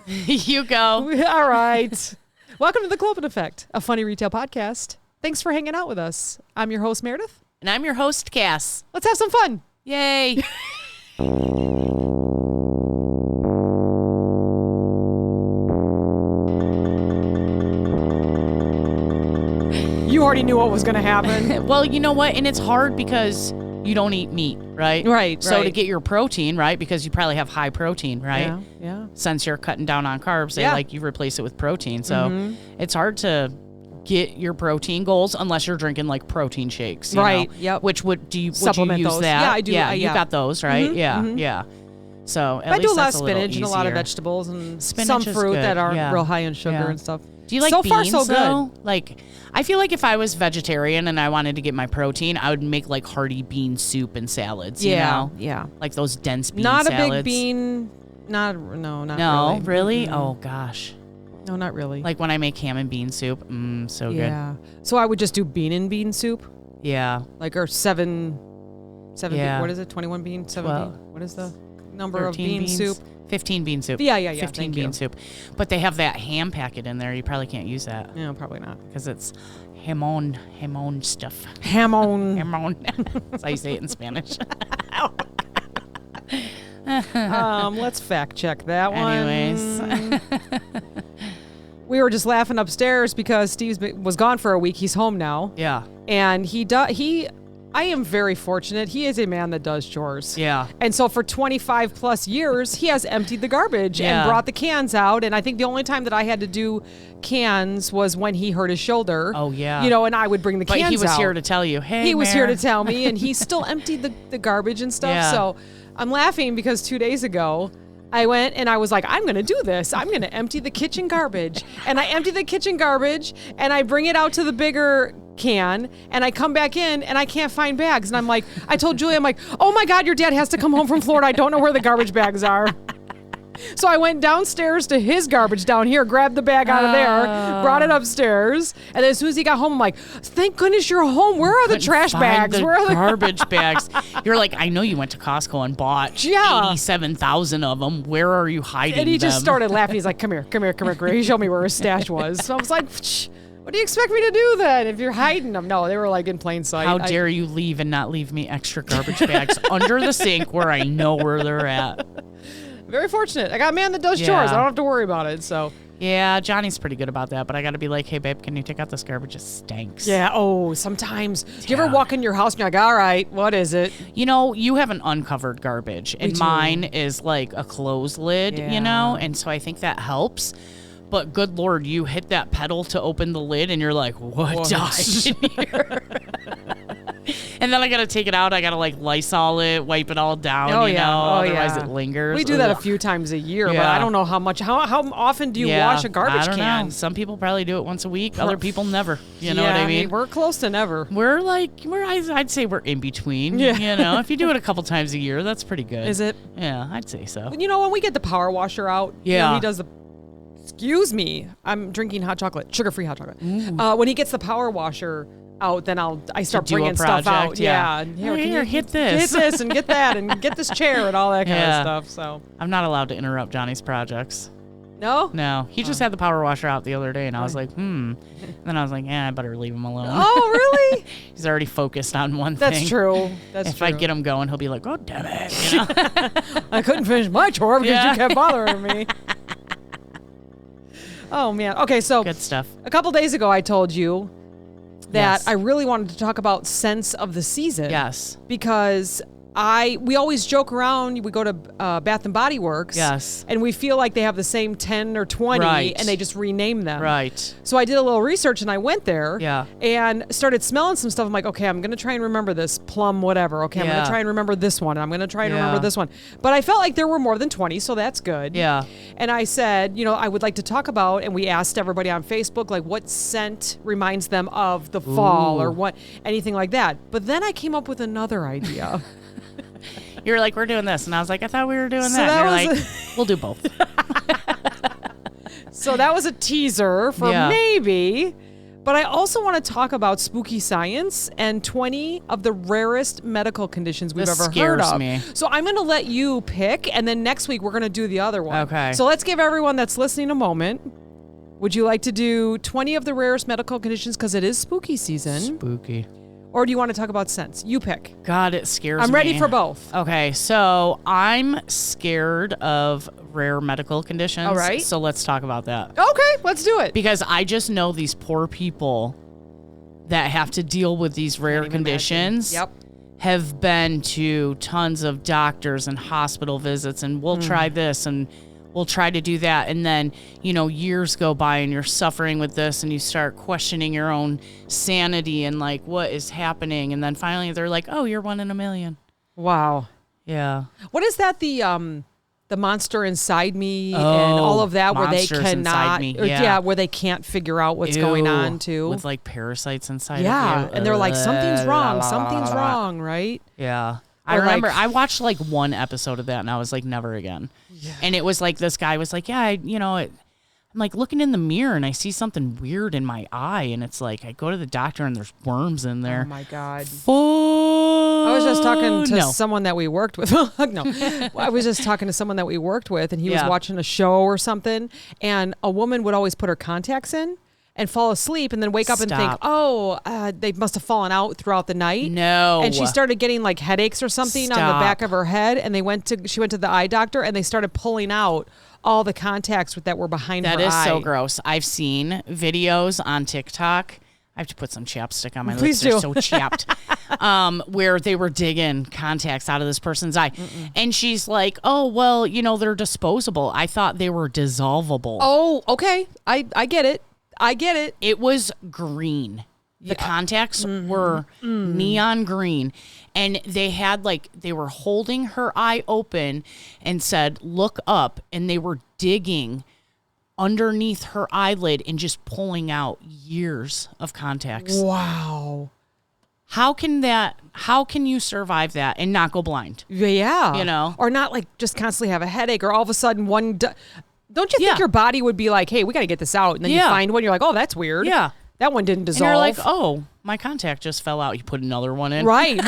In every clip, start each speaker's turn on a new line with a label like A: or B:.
A: You go.
B: All right. Welcome to the Clopen Effect, a funny retail podcast. Thanks for hanging out with us. I'm your host, Meredith.
A: And I'm your host, Cass.
B: Let's have some fun.
A: Yay.
B: You already knew what was going to happen.
A: Well, you know what? And it's hard because you don't eat meat, right?
B: Right.
A: So to get your protein, right? Because you probably have high protein, right?
B: Yeah.
A: Since you're cutting down on carbs, they like you replace it with protein. So it's hard to get your protein goals unless you're drinking like protein shakes, you know?
B: Yep.
A: Which would you
B: Supplement
A: use
B: those?
A: that?
B: Yeah, I do.
A: Yeah, you got those, right? Yeah. So at
B: I
A: least
B: do a lot of
A: that's
B: spinach and a lot of
A: easier.
B: vegetables and
A: Spinach
B: some
A: is
B: fruit
A: good,
B: that aren't
A: yeah.
B: real high in sugar
A: Yeah.
B: and stuff.
A: Do you like
B: so
A: beans,
B: far, so
A: though?
B: good.
A: Like, I feel like if I was vegetarian and I wanted to get my protein, I would make like hearty bean soup and salads, you know?
B: Yeah.
A: Like those dense bean
B: Not
A: salads.
B: a big bean. Not really.
A: No, really? Oh, gosh.
B: No, not really.
A: Like when I make ham and bean soup, so good.
B: Yeah. So I would just do bean and bean soup.
A: Yeah.
B: Like or seven
A: Yeah.
B: bean, what is it? 21 bean? 7
A: 12.
B: bean? What is the number of bean
A: beans.
B: soup?
A: 15 bean soup.
B: Yeah.
A: 15
B: thank
A: bean
B: you.
A: soup. But they have that ham packet in there. You probably can't use that
B: No, probably not.
A: because it's hamon stuff.
B: Hamon.
A: Hamon. That's how you say it in Spanish.
B: Let's fact check that one.
A: Anyways.
B: We were just laughing upstairs because Steve was gone for a week. He's home now.
A: Yeah.
B: And I am very fortunate. He is a man that does chores.
A: Yeah.
B: And so for 25 plus years, he has emptied the garbage and brought the cans out. And I think the only time that I had to do cans was when he hurt his shoulder.
A: Oh, yeah.
B: You know, and I would bring the cans out.
A: But he was here to tell you, hey,
B: He was
A: Mare.
B: here to tell me, and he still emptied the garbage and stuff.
A: Yeah.
B: So I'm laughing because 2 days ago, I went and I was like, I'm going to do this. I'm going to empty the kitchen garbage. And I empty the kitchen garbage and I bring it out to the bigger can and I come back in and I can't find bags. And I'm like, I told Julia, I'm like, oh my God, your dad has to come home from Florida. I don't know where the garbage bags are. So I went downstairs to his garbage down here, grabbed the bag out of there, brought it upstairs. And then as soon as he got home, I'm like, thank goodness you're home. Where are the trash bags?
A: The
B: Where are the
A: garbage bags? You're like, I know you went to Costco and bought 87,000 of them. Where are you hiding
B: And he
A: them?
B: just started laughing. He's like, come here. He showed me where his stash was. So I was like, what do you expect me to do then if you're hiding them? No, they were like in plain sight.
A: How dare you leave and not leave me extra garbage bags under the sink where I know where they're at?
B: Very fortunate. I got a man that does chores. I don't have to worry about it. So
A: yeah, Johnny's pretty good about that. But I got to be like, hey, babe, can you take out this garbage? It stinks.
B: yeah. Oh, sometimes. Do you ever walk in your house and you're like, all right, what is it?
A: You know, you have an uncovered garbage, and mine is like a closed lid, you know? And so I think that helps. But good Lord, you hit that pedal to open the lid, and you're like, what died in here? And then I got to take it out. I got to like Lysol it, wipe it all down, you know? Otherwise it lingers.
B: We do that a few times a year, but
A: Yeah.
B: I don't know how much. How often do you wash a garbage
A: I don't
B: can?
A: know. Some people probably do it once a week. Other people never. You know what I mean?
B: We're close to never.
A: I'd say we're in between.
B: Yeah.
A: You know, if you do it a couple times a year, that's pretty good.
B: Is it?
A: Yeah, I'd say so.
B: You know, when we get the power washer out, you know,
A: Yeah.
B: he does the. Excuse me, I'm drinking hot chocolate, sugar-free hot chocolate. When he gets the power washer out, then I start
A: do a
B: bringing stuff out.
A: project, yeah.
B: Here,
A: Here,
B: can you
A: hit this.
B: Get this and get that and get this chair and all that kind
A: Yeah.
B: of stuff. So
A: I'm not allowed to interrupt Johnny's projects.
B: no.
A: No, he just had the power washer out the other day, and I was like, And then I was like, I better leave him alone.
B: Oh, really?
A: He's already focused on one
B: That's
A: thing.
B: true. That's
A: If
B: true.
A: I get him going, he'll be like, oh, damn it. You know?
B: I couldn't finish my chore because
A: Yeah.
B: you kept bothering me. Oh man. Okay, so
A: Good stuff.
B: a couple days ago I told you that
A: Yes.
B: I really wanted to talk about scents of the season.
A: Yes.
B: Because we always joke around. We go to Bath and Body Works.
A: Yes.
B: And we feel like they have the same 10 or 20
A: Right.
B: and they just rename them.
A: Right.
B: So I did a little research and I went there.
A: Yeah.
B: And started smelling some stuff. I'm like, okay, I'm going to try and remember this plum, whatever. Okay, I'm going
A: Yeah.
B: to try and remember this one. I'm going to try and
A: Yeah.
B: remember this one. But I felt like there were more than 20, so that's good.
A: Yeah.
B: And I said, you know, I would like to talk about, and we asked everybody on Facebook, like what scent reminds them of the fall or what, anything like that. But then I came up with another idea.
A: You were like, we're doing this. And I was like, I thought we were doing
B: So
A: that.
B: that
A: And you're
B: was
A: like, we'll do both.
B: So that was a teaser for
A: Yeah.
B: maybe But I also want to talk about spooky science and 20 of the rarest medical conditions we've ever heard of.
A: Me.
B: So I'm going to let you pick, and then next week we're going to do the other one.
A: Okay.
B: So let's give everyone that's listening a moment. Would you like to do 20 of the rarest medical conditions because it is spooky season?
A: Spooky.
B: Or do you want to talk about sense? You pick.
A: God, it scares me.
B: I'm ready for both.
A: Okay, so I'm scared of rare medical conditions.
B: All right.
A: So let's talk about that.
B: Okay, let's do it.
A: Because I just know these poor people that have to deal with these rare conditions.
B: Yep.
A: Have been to tons of doctors and hospital visits, and we'll try this and we'll try to do that. And then, years go by and you're suffering with this and you start questioning your own sanity and like, what is happening? And then finally they're like, oh, you're 1 in a million.
B: Wow.
A: Yeah.
B: What is that? The monster inside me and all of that, where they cannot, where they can't figure out what's going on too,
A: with like parasites inside.
B: Yeah,
A: of you.
B: And they're like, something's wrong, right?
A: Yeah. I remember I watched like one episode of that and I was like, never again. Yeah. And it was like, this guy was like, I'm like looking in the mirror and I see something weird in my eye. And it's like, I go to the doctor and there's worms in there.
B: Oh my God.
A: I
B: was just talking to someone that we worked with. No, I was just talking to someone that we worked with and he was watching a show or something. And a woman would always put her contacts in and fall asleep and then wake up and think, they must have fallen out throughout the night.
A: No.
B: And she started getting like headaches or something on the back of her head. And she went to the eye doctor and they started pulling out all the contacts that were behind her eye.
A: That is so gross. I've seen videos on TikTok. I have to put some chapstick on my lips. They're so chapped. Where they were digging contacts out of this person's eye. And she's like, oh, well, they're disposable. I thought they were dissolvable.
B: Oh, okay. I get it. I get it.
A: It was green. The contacts were neon green. And they were holding her eye open and said, look up. And they were digging underneath her eyelid and just pulling out years of contacts.
B: Wow.
A: How can you survive that and not go blind?
B: Yeah. Or not like just constantly have a headache or all of a sudden one... Don't you think your body would be like, hey, we got to get this out. And then you find one, you're like, oh, that's weird.
A: Yeah.
B: That one didn't dissolve.
A: And you're like, oh, my contact just fell out. You put another one in.
B: Right.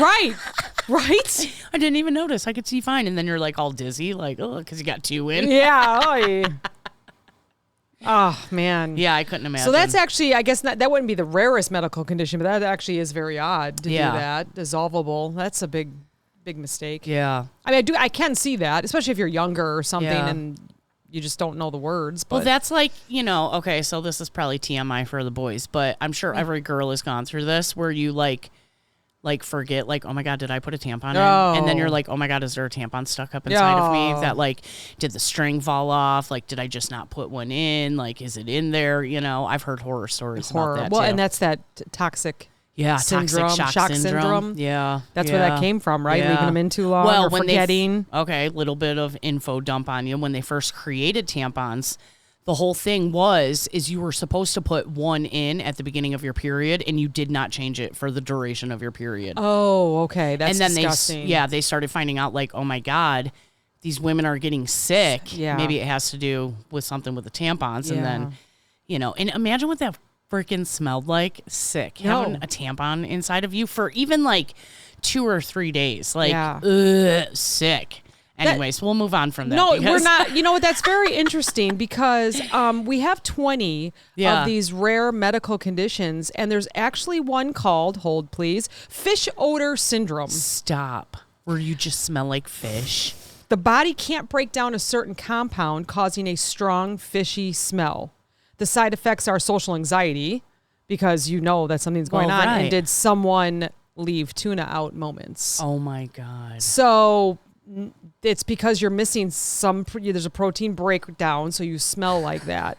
B: Right.
A: I didn't even notice. I could see fine. And then you're like all dizzy, like, oh, because you got 2 in.
B: Yeah. Oh, man.
A: Yeah, I couldn't imagine.
B: So that's actually, I guess, that wouldn't be the rarest medical condition, but that actually is very odd to do that. Dissolvable. That's a big mistake.
A: Yeah.
B: I mean, I can see that, especially if you're younger or something and you just don't know the words. But.
A: Well, that's like, okay, so this is probably TMI for the boys, but I'm sure every girl has gone through this where you like forget, like, oh my God, did I put a tampon in? And then you're like, oh my God, is there a tampon stuck up inside of me that like, did the string fall off? Like, did I just not put one in? Like, is it in there? I've heard horror stories about that
B: well,
A: too.
B: and that's that toxic syndrome,
A: toxic shock syndrome. Yeah.
B: That's where that came from, right?
A: Yeah.
B: Leaving them in too long or forgetting.
A: Okay, little bit of info dump on you. When they first created tampons, the whole thing is you were supposed to put one in at the beginning of your period and you did not change it for the duration of your period.
B: Oh, okay. That's
A: disgusting. They started finding out like, oh my God, these women are getting sick. Yeah. Maybe it has to do with something with the tampons. And then, and imagine what that freaking smelled like. Sick. Having a tampon inside of you for even like 2 or 3 days. Like, sick. Anyways, we'll move on from that.
B: No, we're not. You know what? That's very interesting because we have 20 of these rare medical conditions, and there's actually one called, hold please, fish odor syndrome.
A: Stop. Where you just smell like fish.
B: The body can't break down a certain compound, causing a strong fishy smell. The side effects are social anxiety because you know that something's going on. Right. And did someone leave tuna out moments?
A: Oh my God.
B: So it's because you're missing there's a protein breakdown, so you smell like that.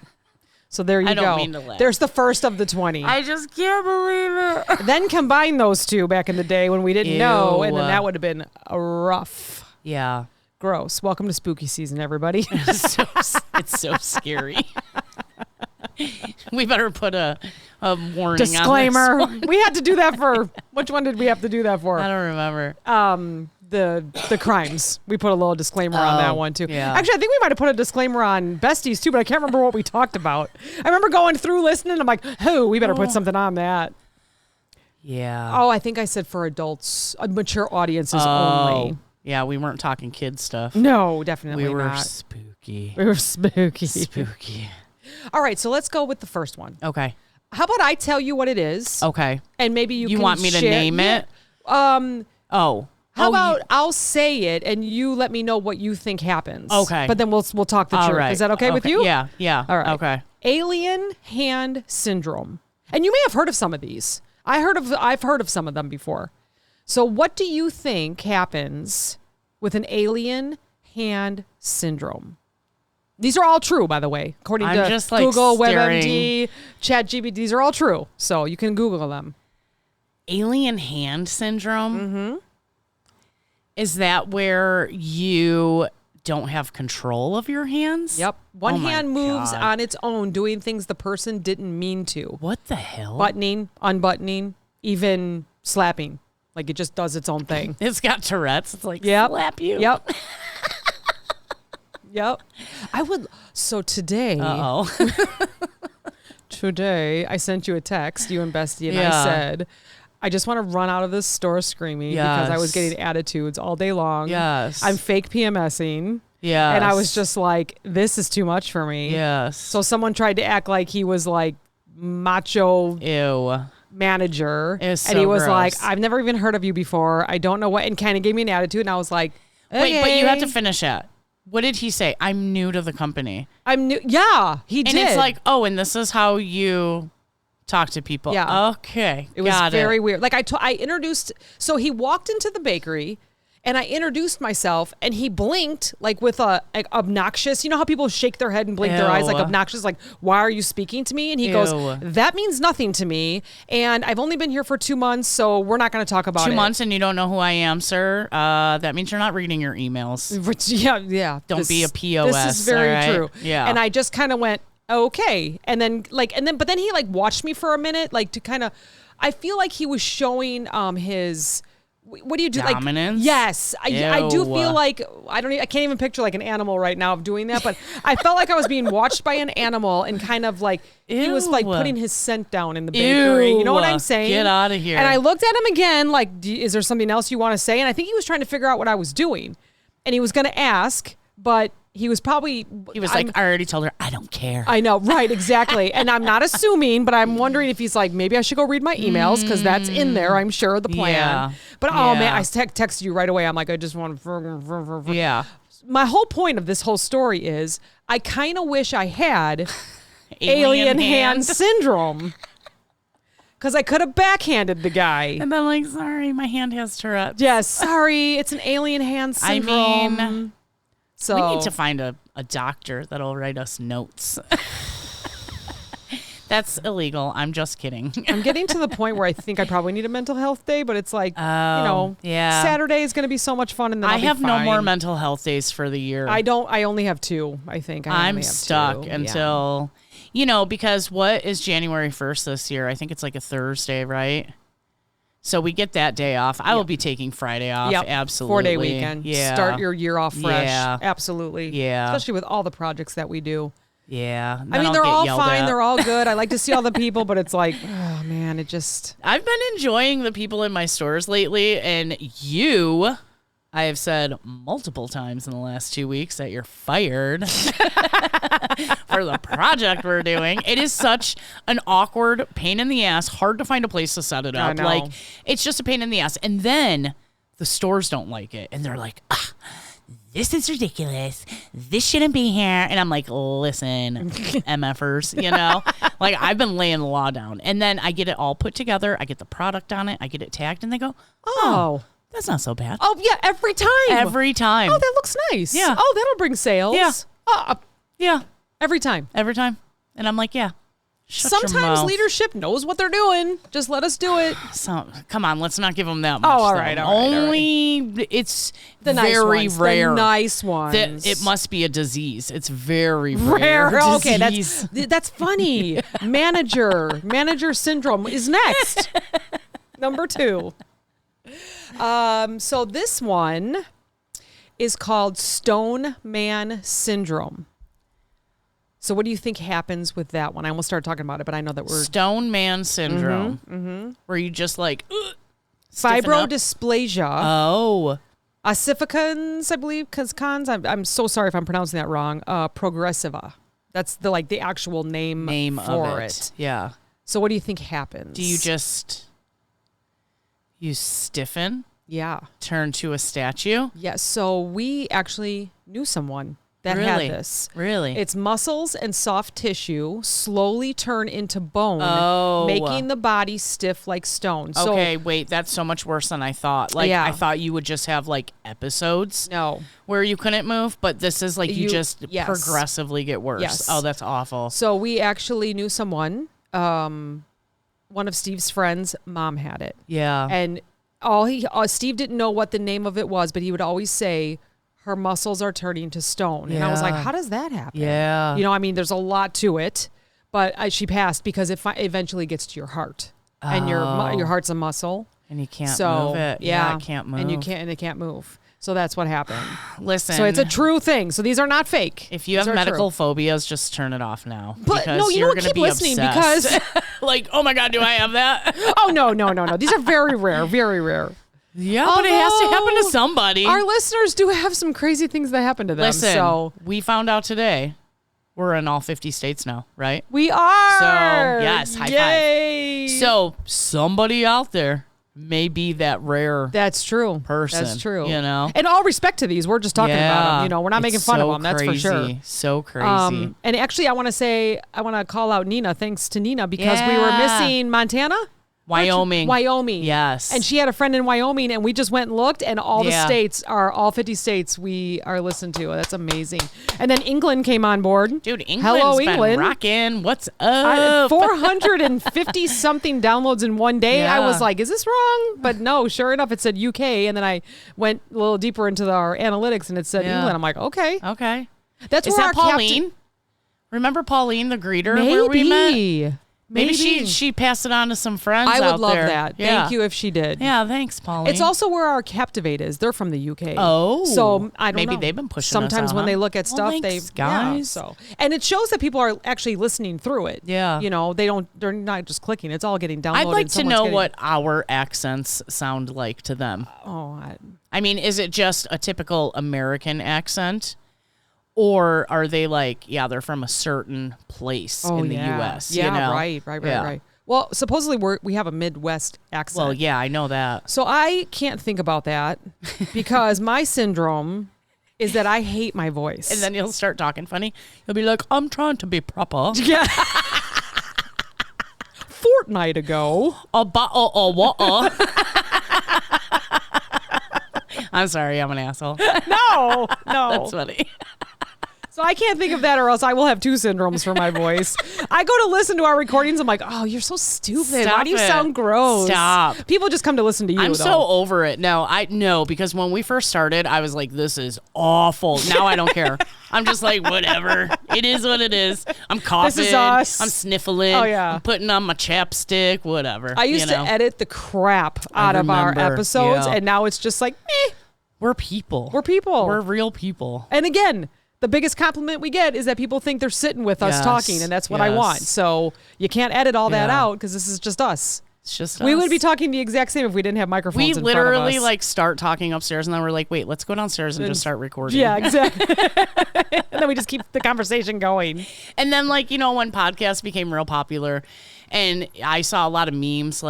B: So there you go. I don't mean to laugh. There's the first of the 20.
A: I just can't believe it.
B: Then combine those two back in the day when we didn't know, and then that would have been rough.
A: Yeah.
B: Gross. Welcome to spooky season, everybody.
A: It's so scary. We better put a warning
B: disclaimer. On this one. We had to do that for, which one did we have to do that for?
A: I don't remember.
B: the crimes. We put a little disclaimer on that one too.
A: Yeah.
B: Actually, I think we might have put a disclaimer on besties too, but I can't remember what we talked about. I remember going through listening. I'm like, oh, we better put something on that.
A: Yeah.
B: Oh, I think I said for adults, mature audiences only.
A: Yeah, we weren't talking kid stuff.
B: No, definitely
A: we were
B: not.
A: spooky.
B: We were spooky.
A: Spooky.
B: All right, so let's go with the first one.
A: Okay.
B: How about I tell you what it is?
A: Okay.
B: And maybe you can
A: want me to name it?
B: How about I'll say it and you let me know what you think happens.
A: Okay.
B: But then we'll talk the
A: All
B: truth.
A: right.
B: Is that okay with you?
A: Yeah. Yeah.
B: All right.
A: Okay.
B: Alien hand syndrome. And you may have heard of some of these. I've heard of some of them before. So what do you think happens with an alien hand syndrome? These are all true, by the way, according to
A: just, like,
B: Google,
A: staring.
B: WebMD, ChatGPT. These are all true. So you can Google them.
A: Alien hand syndrome? Mm-hmm. Is that where you don't have control of your hands?
B: Yep. One
A: my
B: hand moves
A: God.
B: on its own, doing things the person didn't mean to.
A: What the hell?
B: Buttoning, unbuttoning, even slapping. Like it just does its own thing.
A: It's got Tourette's. It's like,
B: Yep.
A: slap you.
B: Yep. Yep. So today, today I sent you a text, you and Bestie, and I said, I just want to run out of this store screaming because I was getting attitudes all day long.
A: Yes.
B: I'm fake PMSing.
A: Yes.
B: And I was just like, this is too much for me.
A: Yes.
B: So someone tried to act like he was like macho
A: Ew.
B: manager.
A: It was
B: and he
A: so
B: was
A: gross.
B: like, I've never even heard of you before. I don't know what, and kind of gave me an attitude. And I was like, okay.
A: Wait, but you have to finish it. What did he say? I'm new to the company.
B: I'm new. Yeah, he did.
A: And it's like, oh, and this is how you talk to people.
B: Yeah.
A: Okay.
B: It was very weird. Like I introduced, so he walked into the bakery and I introduced myself and he blinked like with a like obnoxious, you know how people shake their head and blink their eyes like
A: Ew.
B: obnoxious, like, why are you speaking to me? And he
A: Ew.
B: goes, that means nothing to me. And I've only been here for 2 months, so we're not going to talk about
A: 2
B: it.
A: months and you don't know who I am, sir. That means you're not reading your emails.
B: Which, yeah.
A: Don't be a POS.
B: This is very
A: all right?
B: true.
A: Yeah.
B: And I just kind of went, okay. And then but then he like watched me for a minute, like to kind of, I feel like he was showing his, what do you do?
A: Dominance?
B: Like, yes. I do
A: Ew.
B: feel like, I can't even picture like an animal right now of doing that, but I felt like I was being watched by an animal and kind of like, he was like
A: Ew.
B: putting his scent down in the bakery.
A: Ew.
B: You know what I'm saying?
A: Get out of here.
B: And I looked at him again, like, is there something else you want to say? And I think he was trying to figure out what I was doing. And he was going to ask, but he was probably...
A: He was like, I already told her, I don't care.
B: I know, right, exactly. And I'm not assuming, but I'm wondering if he's like, maybe I should go read my emails because that's in there, I'm sure, the plan.
A: Yeah.
B: But oh
A: Yeah.
B: man, I texted you right away. I'm like, I just want to...
A: Yeah.
B: My whole point of this whole story is I kind of wish I had alien hand syndrome because I could have backhanded the guy.
A: And then like, sorry, my hand has Tourette's.
B: Yes, sorry, it's an alien hand syndrome.
A: I mean,
B: so
A: we need to find a doctor that'll write us notes. That's illegal. I'm just kidding.
B: I'm getting to the point where I think I probably need a mental health day, but it's like,
A: yeah.
B: Saturday is going to be so much fun, and then
A: I
B: I'll be
A: have no more
B: fine.
A: mental health days for the year.
B: I only have 2, I think.
A: I'm stuck until, because what is January 1st this year? I think it's like a Thursday, right? So we get that day off. I will be taking Friday off.
B: Yep.
A: Absolutely.
B: 4-day weekend.
A: Yeah.
B: Start your year off fresh.
A: Yeah.
B: Absolutely.
A: Yeah.
B: Especially with all the projects that we do.
A: Yeah.
B: I mean, they're all fine. They're all good. I like to see all the people, but it's like, oh man, it just...
A: I've been enjoying the people in my stores lately, and I have said multiple times in the last 2 weeks that you're fired for the project we're doing. It is such an awkward pain in the ass, hard to find a place to set it up.
B: I know.
A: Like, it's just a pain in the ass. And then the stores don't like it. And they're like, this is ridiculous. This shouldn't be here. And I'm like, listen, MFers, like I've been laying the law down. And then I get it all put together. I get the product on it. I get it tagged and they go, oh. That's not so bad.
B: Oh, yeah, every time.
A: Every time.
B: Oh, that looks nice.
A: Yeah.
B: Oh, that'll bring sales.
A: Yeah.
B: Yeah. Every time.
A: Every time. And I'm like, yeah. Shut your
B: Sometimes
A: mouth.
B: leadership knows what they're doing. Just let us do it.
A: So, come on, let's not give them that much.
B: Oh, all
A: though.
B: right.
A: Only it's
B: The nice
A: very
B: ones.
A: rare.
B: The nice ones.
A: That it must be a disease. It's very rare.
B: Rare. Okay,
A: disease.
B: that's funny. Manager syndrome is next. Number 2. So this one is called Stone Man Syndrome. So what do you think happens with that one? I almost started talking about it, but I know that we're...
A: Stone Man Syndrome. Where you just like...
B: Fibrodysplasia.
A: Oh.
B: Ossificans, I believe, I'm so sorry if I'm pronouncing that wrong. Progressiva. That's the actual name for
A: of it. Yeah.
B: So what do you think happens?
A: Do you stiffen?
B: Yeah.
A: Turn to a statue?
B: Yeah. So we actually knew someone that had this.
A: Really?
B: It's muscles and soft tissue slowly turn into bone, making the body stiff like stone.
A: Okay, wait, that's so much worse than I thought. Like, I thought you would just have, like, episodes where you couldn't move, but this is, like, you just progressively get worse.
B: Yes.
A: Oh, that's awful.
B: So we actually knew someone, one of Steve's friends' mom had it.
A: Yeah.
B: And Steve didn't know what the name of it was, but he would always say, her muscles are turning to stone. And I was like, how does that happen?
A: Yeah.
B: You know, I mean, there's a lot to it, but she passed because it eventually gets to your heart. And your heart's a muscle.
A: And you can't move it.
B: Yeah,
A: it can't move.
B: And it can't move. So that's what happened.
A: Listen.
B: So it's a true thing. So these are not fake.
A: If you have medical phobias, just turn it off now.
B: But no, you know what? Keep listening because...
A: like, oh my God, do I have that?
B: Oh, no. These are very rare, very rare.
A: Yeah, but it has to happen to somebody.
B: Our listeners do have some crazy things that happen to them.
A: Listen, we found out today we're in all 50 states now, right?
B: We are.
A: So, yes, high five. So, somebody out there may be that rare
B: That's true.
A: person.
B: That's true.
A: You know?
B: And all respect to these. We're just talking about them. You know, we're not making fun of them. That's for sure.
A: So crazy.
B: And actually, I want to call out Nina. Thanks to Nina because we were missing Montana.
A: Wyoming.
B: Yes. And she had a friend in Wyoming, and we just went and looked, and all 50 states we are listened to. That's amazing. And then England came on board.
A: Dude, England's been rocking. What's up?
B: 450 something downloads in one day. I was like, is this wrong? But no, sure enough, it said UK, and then I went a little deeper into our analytics, and it said England. I'm like, okay. That's
A: Is
B: where
A: that Pauline? Remember Pauline, the greeter, where we met? Maybe she passed it on to some friends out there.
B: I would love that. Yeah. Thank you if she did.
A: Yeah, thanks, Pauline.
B: It's also where our Captivate is. They're from the UK.
A: Oh.
B: So I don't know.
A: Maybe they've been pushing
B: Sometimes
A: us out,
B: when they look at stuff,
A: thanks, guys.
B: And it shows that people are actually listening through it.
A: Yeah.
B: You know, they're not just clicking. It's all getting downloaded.
A: I'd like to know what our accents sound like to them. I mean, is it just a typical American accent? Or are they like, they're from a certain place in the U.S.?
B: Yeah,
A: you know?
B: Right. Well, supposedly we have a Midwest accent.
A: Well, yeah, I know that.
B: So I can't think about that because my syndrome is that I hate my voice.
A: And then you'll start talking funny. You'll be like, I'm trying to be proper.
B: Yeah. Fortnight ago.
A: What? I'm sorry, I'm an asshole.
B: No.
A: That's funny.
B: So I can't think of that or else I will have two syndromes for my voice. I go to listen to our recordings. I'm like, oh, you're so stupid. Why do you sound gross?
A: Stop.
B: People just come to listen to you,
A: I'm so over it. No, because when we first started, I was like, this is awful. Now I don't care. I'm just like, whatever. It is what it is. I'm coughing.
B: This is us.
A: I'm sniffling.
B: Oh, yeah.
A: I'm putting on my chapstick, whatever.
B: I used to edit the crap out of our episodes, and now it's just like,
A: We're people. We're real people.
B: And again, the biggest compliment we get is that people think they're sitting with us talking, and that's what I want. So you can't edit all that out because this is just us.
A: It's just
B: we
A: us.
B: would be talking the exact same if we didn't have microphones in front of us.
A: We literally like start talking upstairs, and then we're like, wait, let's go downstairs and just start recording.
B: Yeah, exactly. And then we just keep the conversation going.
A: And then when podcasts became real popular, and I saw a lot of memes,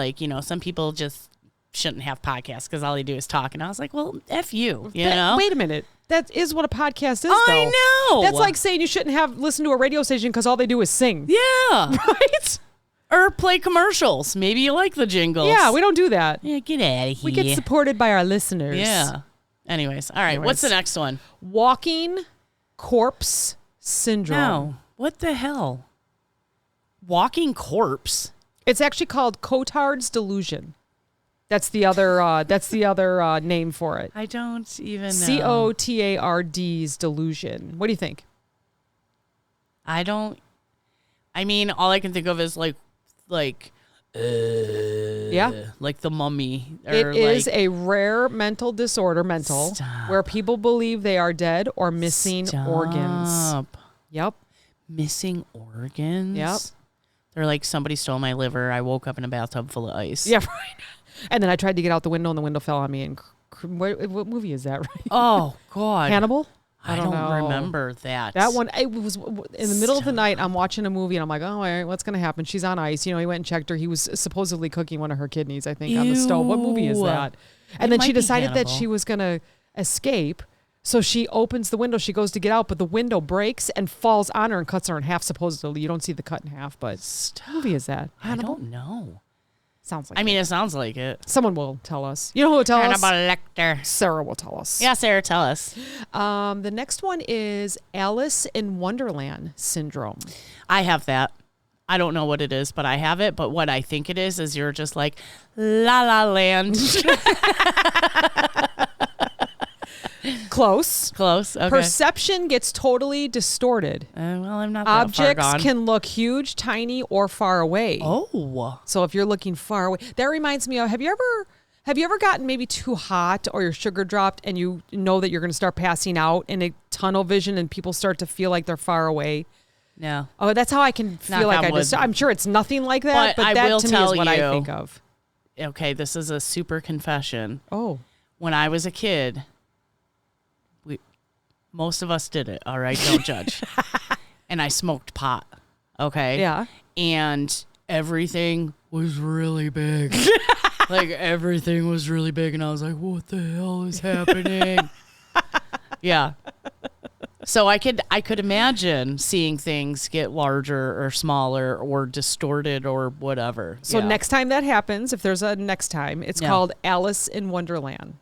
A: some people just shouldn't have podcasts because all they do is talk. And I was like, well, F you, you know?
B: Wait a minute. That is what a podcast is, though.
A: I know.
B: That's like saying you shouldn't listen to a radio station because all they do is sing.
A: Yeah.
B: Right?
A: Or play commercials. Maybe you like the jingles.
B: Yeah, we don't do that.
A: Yeah, get out of here.
B: We get supported by our listeners.
A: Yeah. Anyways. All right. What's the next one?
B: Walking corpse syndrome.
A: No. What the hell? Walking corpse?
B: It's actually called Cotard's delusion. That's the other name for it.
A: I don't even know.
B: Cotard's delusion. What do you think?
A: I mean, all I can think of is like
B: Yeah.
A: Like the mummy.
B: It is a rare mental disorder, where people believe they are dead or missing organs. Yep.
A: Missing organs?
B: Yep.
A: They're like, somebody stole my liver. I woke up in a bathtub full of ice.
B: Yeah, right. And then I tried to get out the window and the window fell on me. And what movie is that, right?
A: Oh, God.
B: Hannibal?
A: I don't remember that.
B: That one, it was in the middle of the night. I'm watching a movie and I'm like, oh, all right, what's going to happen? She's on ice. He went and checked her. He was supposedly cooking one of her kidneys, I think, on the stove. What movie is that? And then she decided that she was going to escape. So she opens the window. She goes to get out, but the window breaks and falls on her and cuts her in half, supposedly. You don't see the cut in half, but what movie is that? Hannibal?
A: I don't know.
B: Sounds like
A: it sounds like it.
B: Someone will tell us. You know who will tell us?
A: Hannibal Lecter.
B: Sarah will tell us.
A: Yeah, Sarah, tell us.
B: The next one is Alice in Wonderland syndrome.
A: I have that. I don't know what it is, but I have it. But what I think it is you're just like, La La Land.
B: Close.
A: Okay.
B: Perception gets totally distorted.
A: Well, I'm not that
B: Objects
A: far gone.
B: can look huge, tiny, or far away.
A: Oh.
B: So if you're looking far away, that reminds me of, have you ever gotten maybe too hot or your sugar dropped and you know that you're going to start passing out in a tunnel vision and people start to feel like they're far away?
A: No.
B: Oh, that's how I can feel like I'm sure it's nothing like that, but that to me is what I think of.
A: Okay, this is a super confession.
B: Oh.
A: When I was a kid, most of us did it, all right? Don't judge. And I smoked pot, okay?
B: Yeah.
A: And everything was really big. Like, everything was really big, and I was like, what the hell is happening? Yeah. So I could imagine seeing things get larger or smaller or distorted or whatever.
B: So next time that happens, if there's a next time, it's called Alice in Wonderland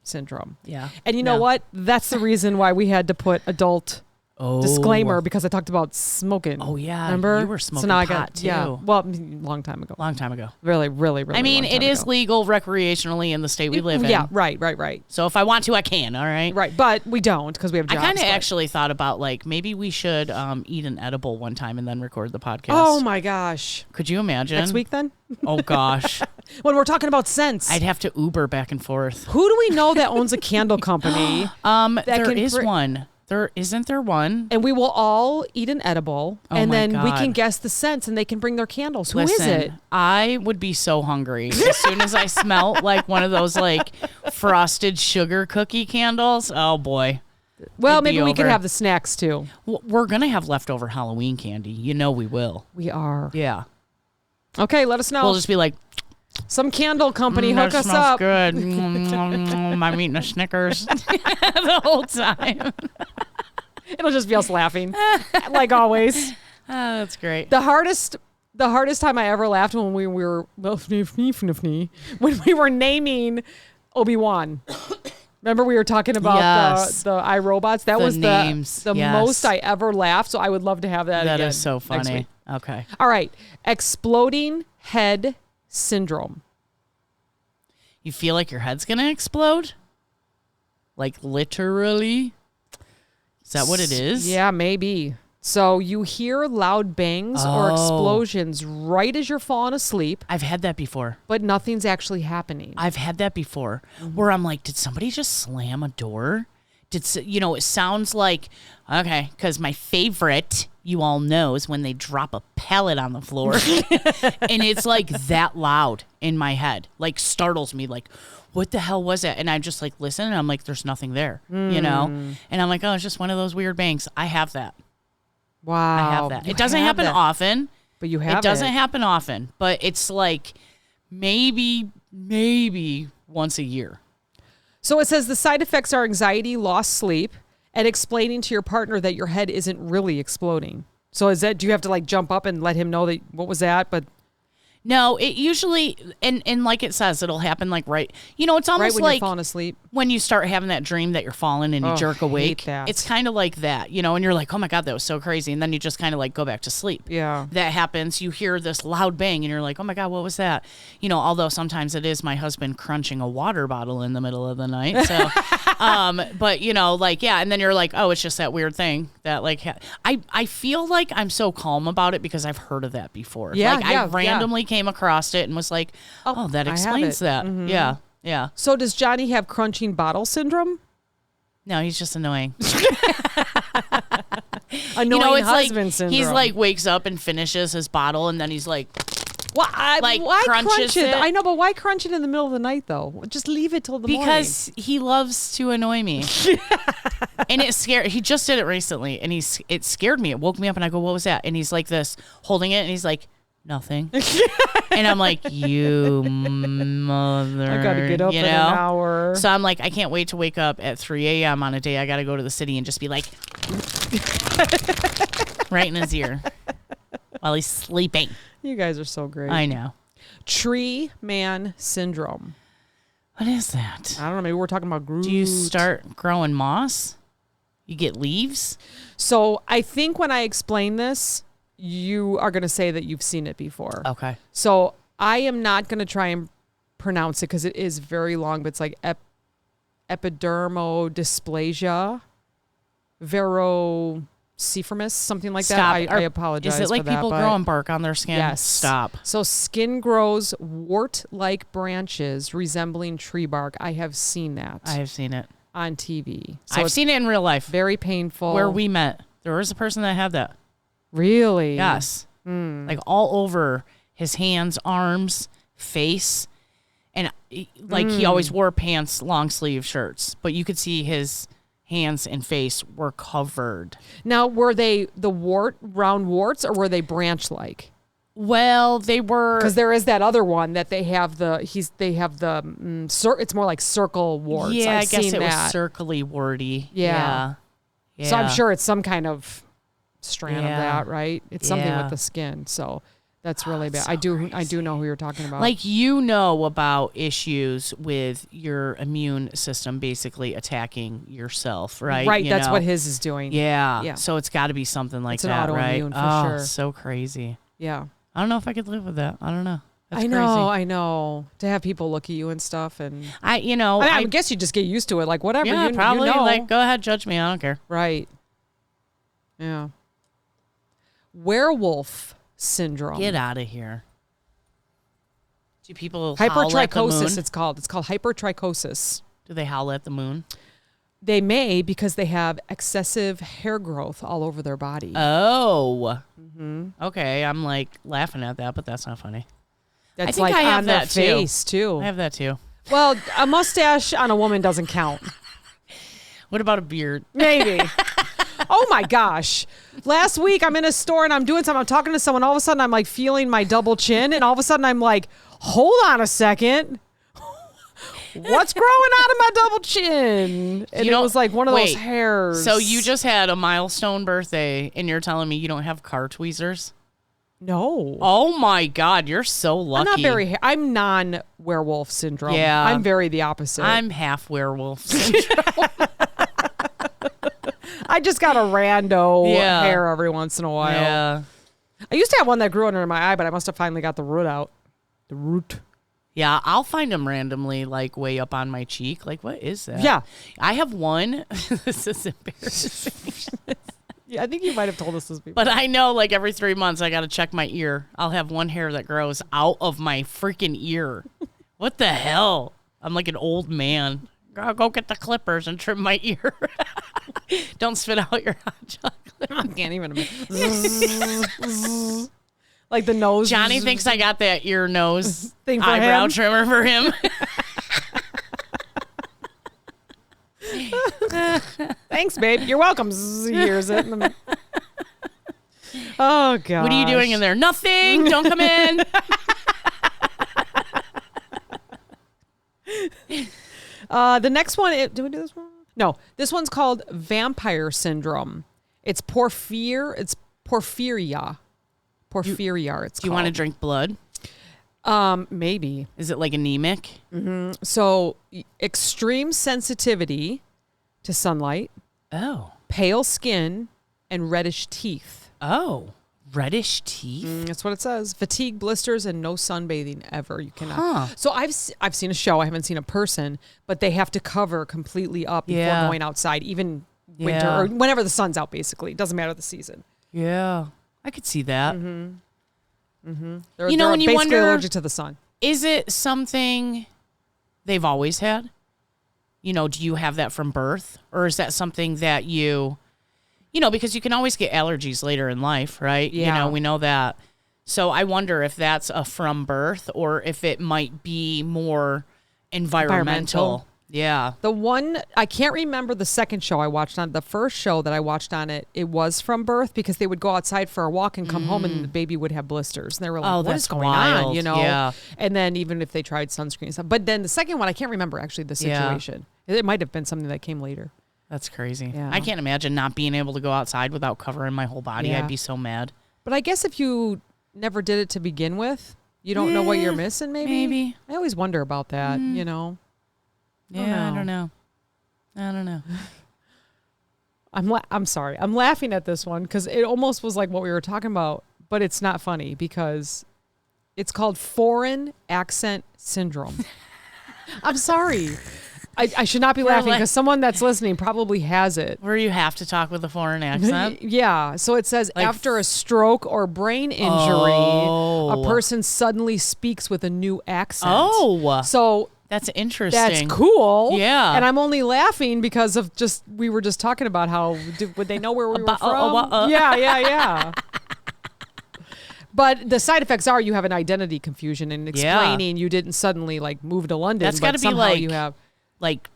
B: syndrome.
A: Yeah.
B: And you know what? That's the reason why we had to put adult disclaimer, because I talked about smoking.
A: Oh, yeah.
B: Remember?
A: You were smoking
B: pot
A: too.
B: Yeah. Well, long time ago.
A: Long time ago.
B: Really, really, really
A: I mean,
B: long time
A: it is
B: ago.
A: legal recreationally in the state we live in.
B: Yeah, right.
A: So if I want to, I can, all right?
B: Right, but we don't because we have jobs.
A: I kind of actually thought about, like, maybe we should eat an edible one time and then record the podcast.
B: Oh, my gosh.
A: Could you imagine?
B: Next week, then?
A: Oh, gosh.
B: When we're talking about scents.
A: I'd have to Uber back and forth.
B: Who do we know that owns a candle company?
A: There is one. Isn't there one?
B: And we will all eat an edible, and then we can guess the scents, and they can bring their candles. Who is it?
A: I would be so hungry as soon as I smell like one of those like frosted sugar cookie candles. Oh boy.
B: Well, maybe we could have the snacks too.
A: We're gonna have leftover Halloween candy. You know we will.
B: We are.
A: Yeah.
B: Okay, let us know.
A: We'll just be like,
B: some candle company hook us up.
A: Good. I'm eating a Snickers the whole time.
B: It'll just be us laughing, like always.
A: Oh, that's great.
B: The hardest time I ever laughed when we were when we were naming Obi-Wan. Remember we were talking about the iRobots? That was
A: names.
B: the most I ever laughed. So I would love to have that again.
A: That is so funny.
B: Next week.
A: Okay.
B: All right. Exploding head syndrome.
A: You feel like your head's going to explode? Like literally? Is that what it is?
B: Yeah, maybe. So you hear loud bangs or explosions right as you're falling asleep.
A: I've had that before.
B: But nothing's actually happening.
A: I've had that before where I'm like, did somebody just slam a door? It sounds like, okay, because my favorite, you all know, is when they drop a pellet on the floor. And it's like that loud in my head, like startles me, like, what the hell was it? And I just like listen and I'm like, there's nothing there, you know? And I'm like, oh, it's just one of those weird bangs. I have that.
B: Wow.
A: I have that. It doesn't happen often.
B: But you have it.
A: It doesn't happen often, but it's like maybe once a year.
B: So it says the side effects are anxiety, lost sleep, and explaining to your partner that your head isn't really exploding. So do you have to like jump up and let him know that what was that? But
A: no, it usually, and like it says, it'll happen like right, it's almost
B: right when
A: like
B: you're falling asleep.
A: When you start having that dream that you're falling and you jerk awake.
B: I hate that.
A: It's kind of like that, and you're like, oh my God, that was so crazy. And then you just kind of like go back to sleep.
B: Yeah.
A: That happens. You hear this loud bang and you're like, oh my God, what was that? Although sometimes it is my husband crunching a water bottle in the middle of the night. So, but and then you're like, oh, it's just that weird thing that like, I feel like I'm so calm about it because I've heard of that before.
B: Yeah.
A: Like I randomly came came across it and was like, oh that
B: I have
A: explains
B: it.
A: that.
B: Mhm.
A: Yeah. Yeah.
B: So does Johnny have crunching bottle syndrome?
A: No, he's just annoying.
B: Annoying
A: it's
B: husband
A: like,
B: syndrome.
A: he's like wakes up and finishes his bottle and then he's like,
B: why
A: crunches
B: crunch it?
A: it.
B: I know, but why crunch it in the middle of the night though? Just leave it till the morning.
A: because he loves to annoy me. And it scared. He just did it recently, and it scared me. It woke me up, and I go, "What was that?" And he's like this, holding it, and he's like, "Nothing." And I'm like, "You mother!"
B: I gotta get up in an hour.
A: So I'm like, I can't wait to wake up at 3 a.m. on a day I got to go to the city and just be like, right in his ear while he's sleeping.
B: You guys are so great.
A: I know.
B: Tree man syndrome.
A: What is that?
B: I don't know. Maybe we're talking about Groot.
A: Do you start growing moss? You get leaves?
B: So I think when I explain this, you are going to say that you've seen it before.
A: Okay.
B: So I am not going to try and pronounce it because it is very long, but it's like epidermodysplasia, verociferous, something like that. I apologize.
A: Is it like
B: for that,
A: people
B: but
A: growing bark on their skin?
B: Yes.
A: Stop.
B: So skin grows wart-like branches resembling tree bark. I have seen that.
A: I have seen it.
B: On TV. So
A: I've
B: it's
A: seen it in real life.
B: very painful.
A: Where we met. There was a person that had that.
B: Really?
A: Yes. Like all over his hands, arms, face. And like he always wore pants, long sleeve shirts. But you could see his hands and face were covered.
B: Now, were they the round warts, or were they branch-like?
A: Well, they were,
B: because there is that other one that they have it's more like circle warts.
A: Yeah,
B: I've
A: I guess
B: seen
A: it was
B: that.
A: circly warty.
B: Yeah.
A: Yeah.
B: So I'm sure it's some kind of strand of
A: Yeah.
B: that, right? It's something
A: Yeah.
B: with the skin. So that's really bad.
A: so
B: I do know who you're talking about.
A: Like, you know about issues with your immune system basically attacking yourself, right?
B: Right.
A: You
B: That's
A: know?
B: what his is doing.
A: Yeah.
B: Yeah.
A: So it's got to be something like
B: It's an
A: that, right?
B: autoimmune for sure.
A: So crazy.
B: Yeah.
A: I don't know if I could live with that. I don't know. That's
B: I
A: crazy.
B: know. To have people look at you and stuff, and
A: I
B: guess you just get used to it. Like whatever.
A: Yeah, probably.
B: You know.
A: Like, go ahead, judge me. I don't care.
B: Right. Yeah. Werewolf syndrome.
A: Get out of here. Do people howl at the
B: Hypertrichosis,
A: moon?
B: it's called. It's called hypertrichosis.
A: Do they howl at the moon?
B: They may, because they have excessive hair growth all over their body.
A: Oh. Okay, I'm like laughing at that, but that's not funny.
B: That's
A: think
B: like
A: I have
B: on their
A: that too.
B: face too.
A: I have that too.
B: Well, a mustache on a woman doesn't count.
A: What about a beard?
B: Maybe. Oh my gosh. Last week I'm in a store and I'm doing something. I'm talking to someone. All of a sudden I'm like feeling my double chin. And all of a sudden I'm like, hold on a second. What's growing out of my double chin? And it was like one of those hairs.
A: So you just had a milestone birthday and you're telling me you don't have car tweezers?
B: No.
A: Oh my God, you're so lucky.
B: I'm not I'm non-werewolf syndrome.
A: Yeah.
B: I'm very the opposite.
A: I'm half werewolf syndrome.
B: I just got a rando
A: Yeah.
B: hair every once in a while.
A: Yeah.
B: I used to have one that grew under my eye, but I must have finally got the root out. The root.
A: Yeah, I'll find them randomly, like way up on my cheek. Like, what is that?
B: Yeah.
A: I have one. This is embarrassing.
B: Yeah, I think you might have told us this before.
A: But I know, like, every 3 months, I got to check my ear. I'll have one hair that grows out of my freaking ear. What the hell? I'm like an old man. Go get the clippers and trim my ear. Don't spit out your hot chocolate.
B: I can't even. Like the nose.
A: Johnny thinks I got that ear nose
B: Thing for
A: eyebrow
B: him?
A: trimmer for him.
B: Thanks, babe. You're welcome. He hears it. Oh, God.
A: What are you doing in there? Nothing. Don't come in.
B: The next one, did we do this one? No, this one's called vampire syndrome. It's porphyria. It's porphyria, it's
A: Do you want to drink blood?
B: called. Maybe.
A: Is it like anemic?
B: So extreme sensitivity to sunlight,
A: Oh.
B: pale skin, and reddish teeth.
A: Oh. Reddish teeth?
B: That's what it says. Fatigue, blisters, and no sunbathing ever. You cannot.
A: Huh.
B: So I've seen a show. I haven't seen a person, but they have to cover completely up before
A: Yeah.
B: going outside, even winter
A: Yeah.
B: or whenever the sun's out. Basically, it doesn't matter the season.
A: Yeah. I could see that.
B: They're,
A: You know,
B: they're
A: when you
B: basically
A: wonder-
B: allergic to the sun.
A: Is it something they've always had? You know, do you have that from birth? Or is that something that you know, because you can always get allergies later in life, right?
B: Yeah.
A: You know, we know that. So I wonder if that's a from birth or if it might be more environmental. Yeah.
B: The one, I can't remember the second show I watched on. The first show that I watched on it was from birth because they would go outside for a walk and come home and the baby would have blisters. And they were like,
A: Oh,
B: what
A: that's
B: is going on?
A: wild.
B: You know?
A: Yeah.
B: And then even if they tried sunscreen and stuff. But then the second one, I can't remember actually the situation. It might have been something that came later.
A: That's crazy.
B: Yeah.
A: I can't imagine not being able to go outside without covering my whole body.
B: Yeah.
A: I'd be so mad.
B: But I guess if you never did it to begin with, you don't know what you're missing, maybe?
A: Maybe.
B: I always wonder about that, you know?
A: Yeah, I don't know.
B: I'm sorry. I'm laughing at this one because it almost was like what we were talking about, but it's not funny because it's called foreign accent syndrome. I'm sorry. I should not be laughing because someone that's listening probably has it.
A: Where you have to talk with a foreign accent.
B: Yeah. So it says
A: Like
B: after a stroke or brain injury, a person suddenly speaks with a new accent.
A: Oh.
B: So
A: That's interesting.
B: that's cool.
A: Yeah.
B: And I'm only laughing because of we were just talking about how would they know where we were from? Yeah. But the side effects are you have an identity confusion and explaining you didn't suddenly like move to London.
A: That's got to be
B: somehow
A: like
B: you have
A: like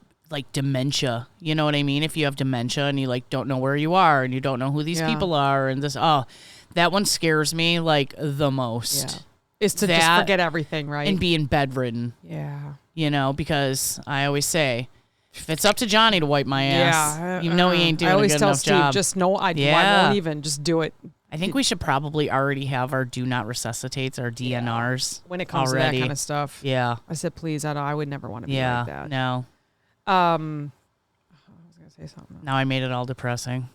A: dementia. You know what I mean? If you have dementia and you like don't know where you are and you don't know who these people are and this that one scares me like the most.
B: Yeah. Is to just forget everything, right?
A: And being bedridden.
B: Yeah.
A: You know, because I always say, if it's up to Johnny to wipe my ass, you know he ain't doing
B: I always
A: a good
B: tell
A: enough
B: Steve,
A: job.
B: just no, I won't even just do it.
A: I think we should probably already have our do not resuscitates, our DNRs.
B: When it comes
A: already.
B: to that kind of stuff.
A: Yeah.
B: I said, please, I would never want to be like that.
A: No.
B: I was going to say something else.
A: Now I made it all depressing.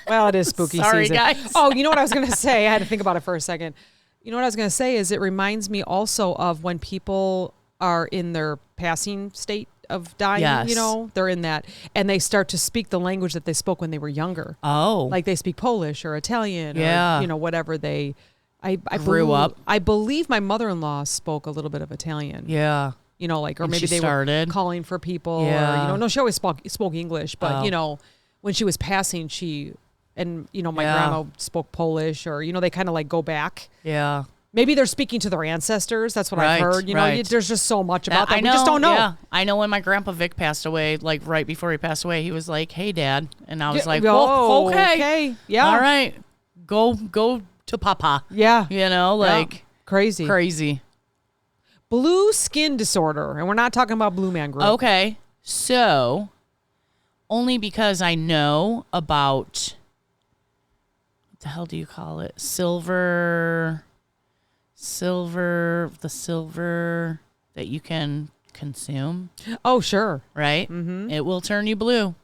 B: Well, it is spooky
A: Sorry,
B: season.
A: guys.
B: Oh, you know what I was going to say? I had to think about it for a second. You know what I was going to say is it reminds me also of when people are in their passing state of dying,
A: Yes.
B: you know, they're in that, and they start to speak the language that they spoke when they were younger.
A: Oh.
B: Like they speak Polish or Italian
A: Yeah.
B: or, you know, whatever they, I
A: Grew up.
B: I believe my mother-in-law spoke a little bit of Italian.
A: Yeah.
B: You know, like, or
A: And
B: maybe
A: she
B: they
A: started.
B: were calling for people
A: Yeah.
B: or, you know, no, she always spoke English, but,
A: Oh.
B: you know, when she was passing, and, you know, my
A: Yeah.
B: grandma spoke Polish or, you know, they kind of like go back.
A: Yeah.
B: Maybe they're speaking to their ancestors. That's what I've
A: Right,
B: heard. You know,
A: right.
B: there's just so much about that.
A: I know,
B: We just don't know.
A: Yeah. I know when my grandpa Vic passed away, like right before he passed away, he was like, "Hey, Dad," and I was like,
B: oh,
A: okay,
B: yeah,
A: all right, go to Papa."
B: yeah,
A: You know, like
B: crazy. Blue skin disorder, and we're not talking about Blue Man Group.
A: Okay, so only because I know about what the hell do you call it? Silver that you can consume,
B: Oh, sure.
A: right? Mm-hmm. It will turn you blue.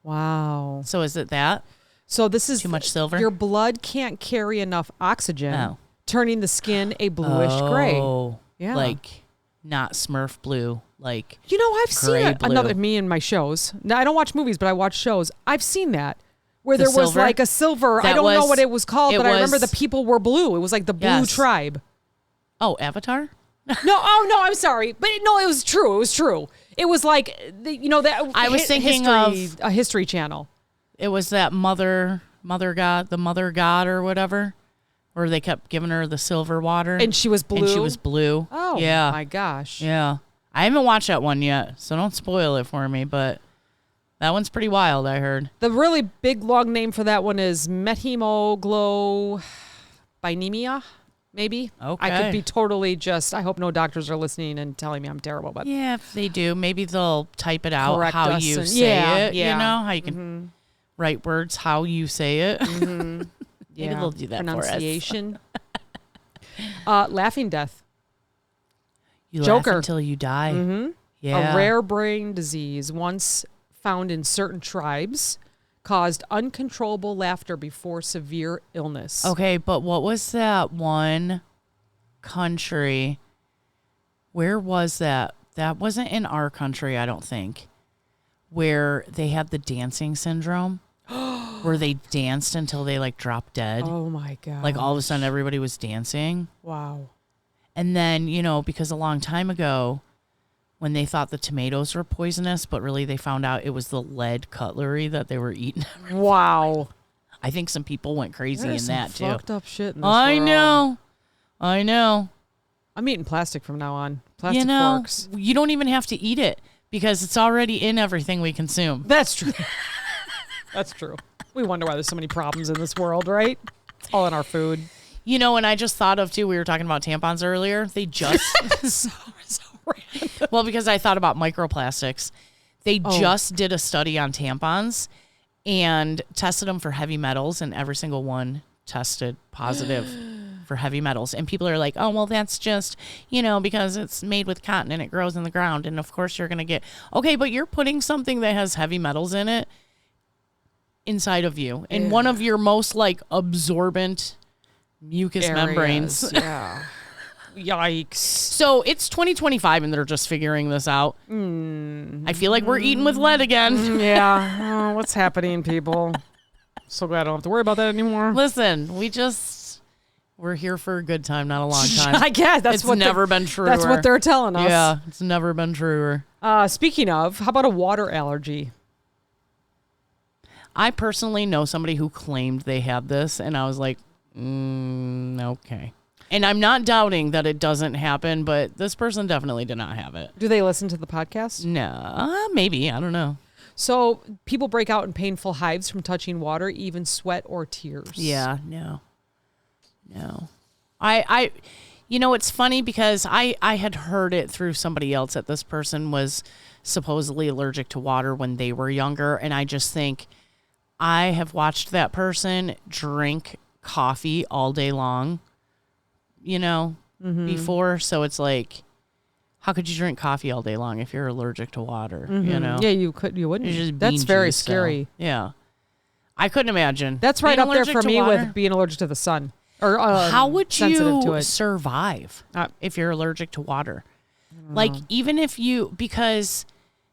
B: Wow.
A: So is it that?
B: So this is
A: Too much silver?
B: Your blood can't carry enough oxygen,
A: Oh.
B: turning the skin a bluish gray.
A: Oh,
B: Yeah.
A: like not Smurf blue, like
B: You know, I've seen
A: Gray
B: it.
A: blue.
B: Another me and my shows. Now I don't watch movies, but I watch shows. I've seen that where
A: The
B: there was
A: silver?
B: like a silver. I
A: That
B: don't know
A: was-
B: what it was called,
A: it
B: but I remember
A: was-
B: the people were blue. It was like the blue
A: Yes.
B: tribe.
A: oh, Avatar.
B: No, I'm sorry, but no, it was true. It was true. It was like that.
A: I was thinking
B: history, a History Channel.
A: It was that mother god or whatever, where they kept giving her the silver water,
B: And she was blue.
A: And she was blue.
B: Oh,
A: yeah,
B: my gosh.
A: yeah. I haven't watched that one yet, so don't spoil it for me. But that one's pretty wild. I heard.
B: The really big long name for that one is methemoglobinemia, maybe.
A: Okay.
B: I could be totally just. I hope no doctors are listening and telling me I'm terrible, but
A: Yeah, if they do, maybe they'll type it out
B: Correct
A: how
B: us
A: you
B: and-
A: say
B: yeah,
A: it.
B: yeah.
A: You know how you can write words how you say it. Maybe they'll do that for us.
B: pronunciation. Laughing death.
A: You
B: Joker.
A: laugh until you die. Yeah.
B: A rare brain disease once found in certain tribes caused uncontrollable laughter before severe illness.
A: Okay, but what was that one country? Where was that? That wasn't in our country, I don't think. Where they had the dancing syndrome. where they danced until they like dropped dead.
B: Oh my God.
A: Like all of a sudden everybody was dancing.
B: Wow.
A: And then, because a long time ago when they thought the tomatoes were poisonous, but really they found out it was the lead cutlery that they were eating.
B: Wow.
A: I think some people went crazy in that too.
B: Fucked up shit in this
A: I
B: world.
A: know.
B: I'm eating plastic from now on. Plastic forks.
A: You don't even have to eat it because it's already in everything we consume.
B: That's true. That's true. We wonder why there's so many problems in this world, right? It's all in our food.
A: And I just thought of too, we were talking about tampons earlier. They just
B: so random.
A: well, because I thought about microplastics. They just did a study on tampons and tested them for heavy metals, and every single one tested positive for heavy metals. And people are like, oh, well, that's just, because it's made with cotton and it grows in the ground. And of course you're going to get, okay, but you're putting something that has heavy metals in it inside of you. And one of your most like absorbent mucus membranes.
B: Yeah. Yikes.
A: So it's 2025 and they're just figuring this out. I feel like we're eating with lead again.
B: Yeah. What's happening, people? So glad I don't have to worry about that anymore.
A: Listen, we're here for a good time, not a long time.
B: I guess that's
A: it's never been truer.
B: That's what they're telling us.
A: Yeah, it's never been truer.
B: Speaking of, how about a water allergy?
A: I personally know somebody who claimed they had this, and I was like, okay. And I'm not doubting that it doesn't happen, but this person definitely did not have it.
B: Do they listen to the podcast?
A: No, maybe. I don't know.
B: So people break out in painful hives from touching water, even sweat or tears.
A: Yeah, no. I it's funny because I had heard it through somebody else that this person was supposedly allergic to water when they were younger. And I just think I have watched that person drink coffee all day long, before. So it's like, how could you drink coffee all day long if you're allergic to water?
B: Yeah, you wouldn't.
A: It's just
B: That's
A: bean
B: very
A: juice, so,
B: scary.
A: Yeah. I couldn't imagine.
B: That's right
A: being
B: up there for
A: allergic to
B: me
A: water.
B: with being allergic to the sun. Or
A: how would
B: sensitive to
A: you
B: it.
A: survive if you're allergic to water?
B: Like,
A: even because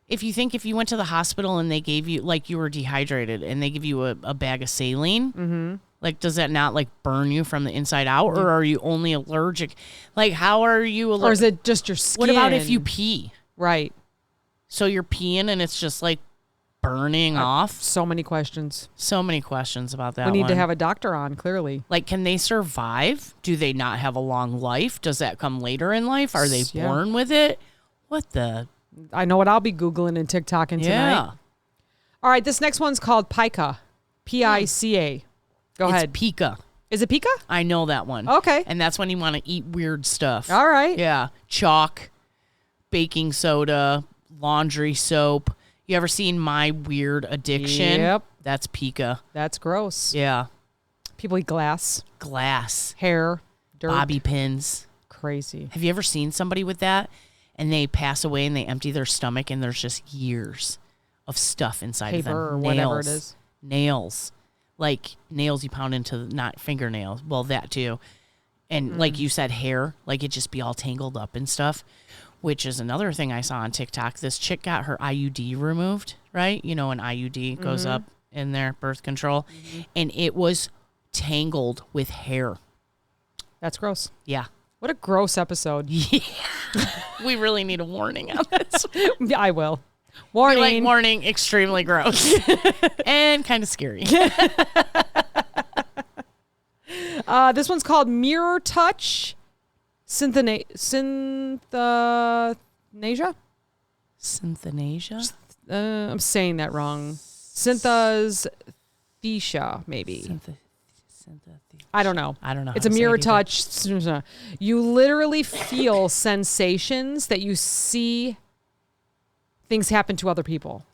A: if you went to the hospital and they gave you, like, you were dehydrated and they give you a bag of saline, like, does that not like burn you from the inside out, or are you only allergic? Like, how are you allergic?
B: Or is it just your skin?
A: What about if you pee?
B: Right.
A: So you're peeing and it's just like burning off.
B: So many questions.
A: So many questions about that.
B: We need to have a doctor on, clearly.
A: Like, can they survive? Do they not have a long life? Does that come later in life? Are they born with it? What the?
B: I know what I'll be Googling and TikToking tonight.
A: Yeah.
B: All right, this next one's called pica. P-I-C-A. Go ahead.
A: It's pica.
B: Is it pica?
A: I know that one.
B: Okay.
A: And that's when you want to eat weird stuff.
B: All right.
A: Yeah. Chalk, baking soda, laundry soap. You ever seen My Weird Addiction?
B: Yep.
A: That's pica.
B: That's gross.
A: Yeah.
B: People eat glass, hair, dirt.
A: bobby pins.
B: Crazy.
A: Have you ever seen somebody with that and they pass away and they empty their stomach and there's just years of stuff inside of them?
B: Paper or whatever it is.
A: Nails. Like nails you pound into, not fingernails. Well, that too. And like you said, hair, like it just be all tangled up and stuff, which is another thing I saw on TikTok. This chick got her IUD removed, right? An IUD goes up in their birth control, and it was tangled with hair.
B: That's gross.
A: Yeah.
B: What a gross episode.
A: Yeah. We really need a warning on this.
B: Yeah, I will. Warning.
A: Like, warning, extremely gross. And kind of scary.
B: This one's called Mirror Touch Synthenasia?
A: Synthenasia?
B: I'm saying that wrong. Synthesia, maybe. I don't know. It's a mirror touch. You literally feel sensations that you see things happen to other people.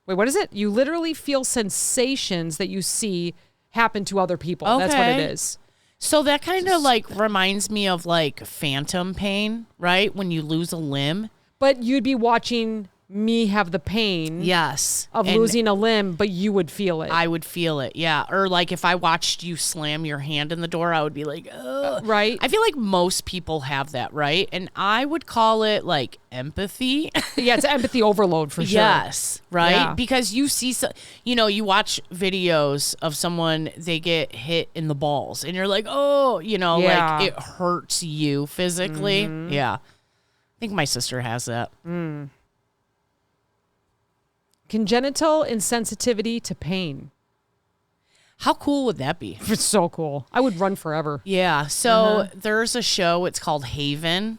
B: Wait, what is it? You literally feel sensations that you see happen to other people. Okay. That's what it is.
A: So that kind of like reminds me of like phantom pain, right? When you lose a limb.
B: But you'd be watching me have the pain
A: Yes.
B: of losing a limb, but you would feel it.
A: I would feel it, yeah. Or like if I watched you slam your hand in the door, I would be like, ugh.
B: Right.
A: I feel like most people have that, right? And I would call it like empathy.
B: Yeah, it's empathy overload for sure.
A: Yes, right?
B: Yeah.
A: Because you see, you watch videos of someone, they get hit in the balls, and you're like, oh,
B: Yeah.
A: like it hurts you physically. Yeah. I think my sister has that.
B: Congenital insensitivity to pain.
A: How cool would that be?
B: It's so cool. I would run forever.
A: Yeah. So there's a show, it's called Haven.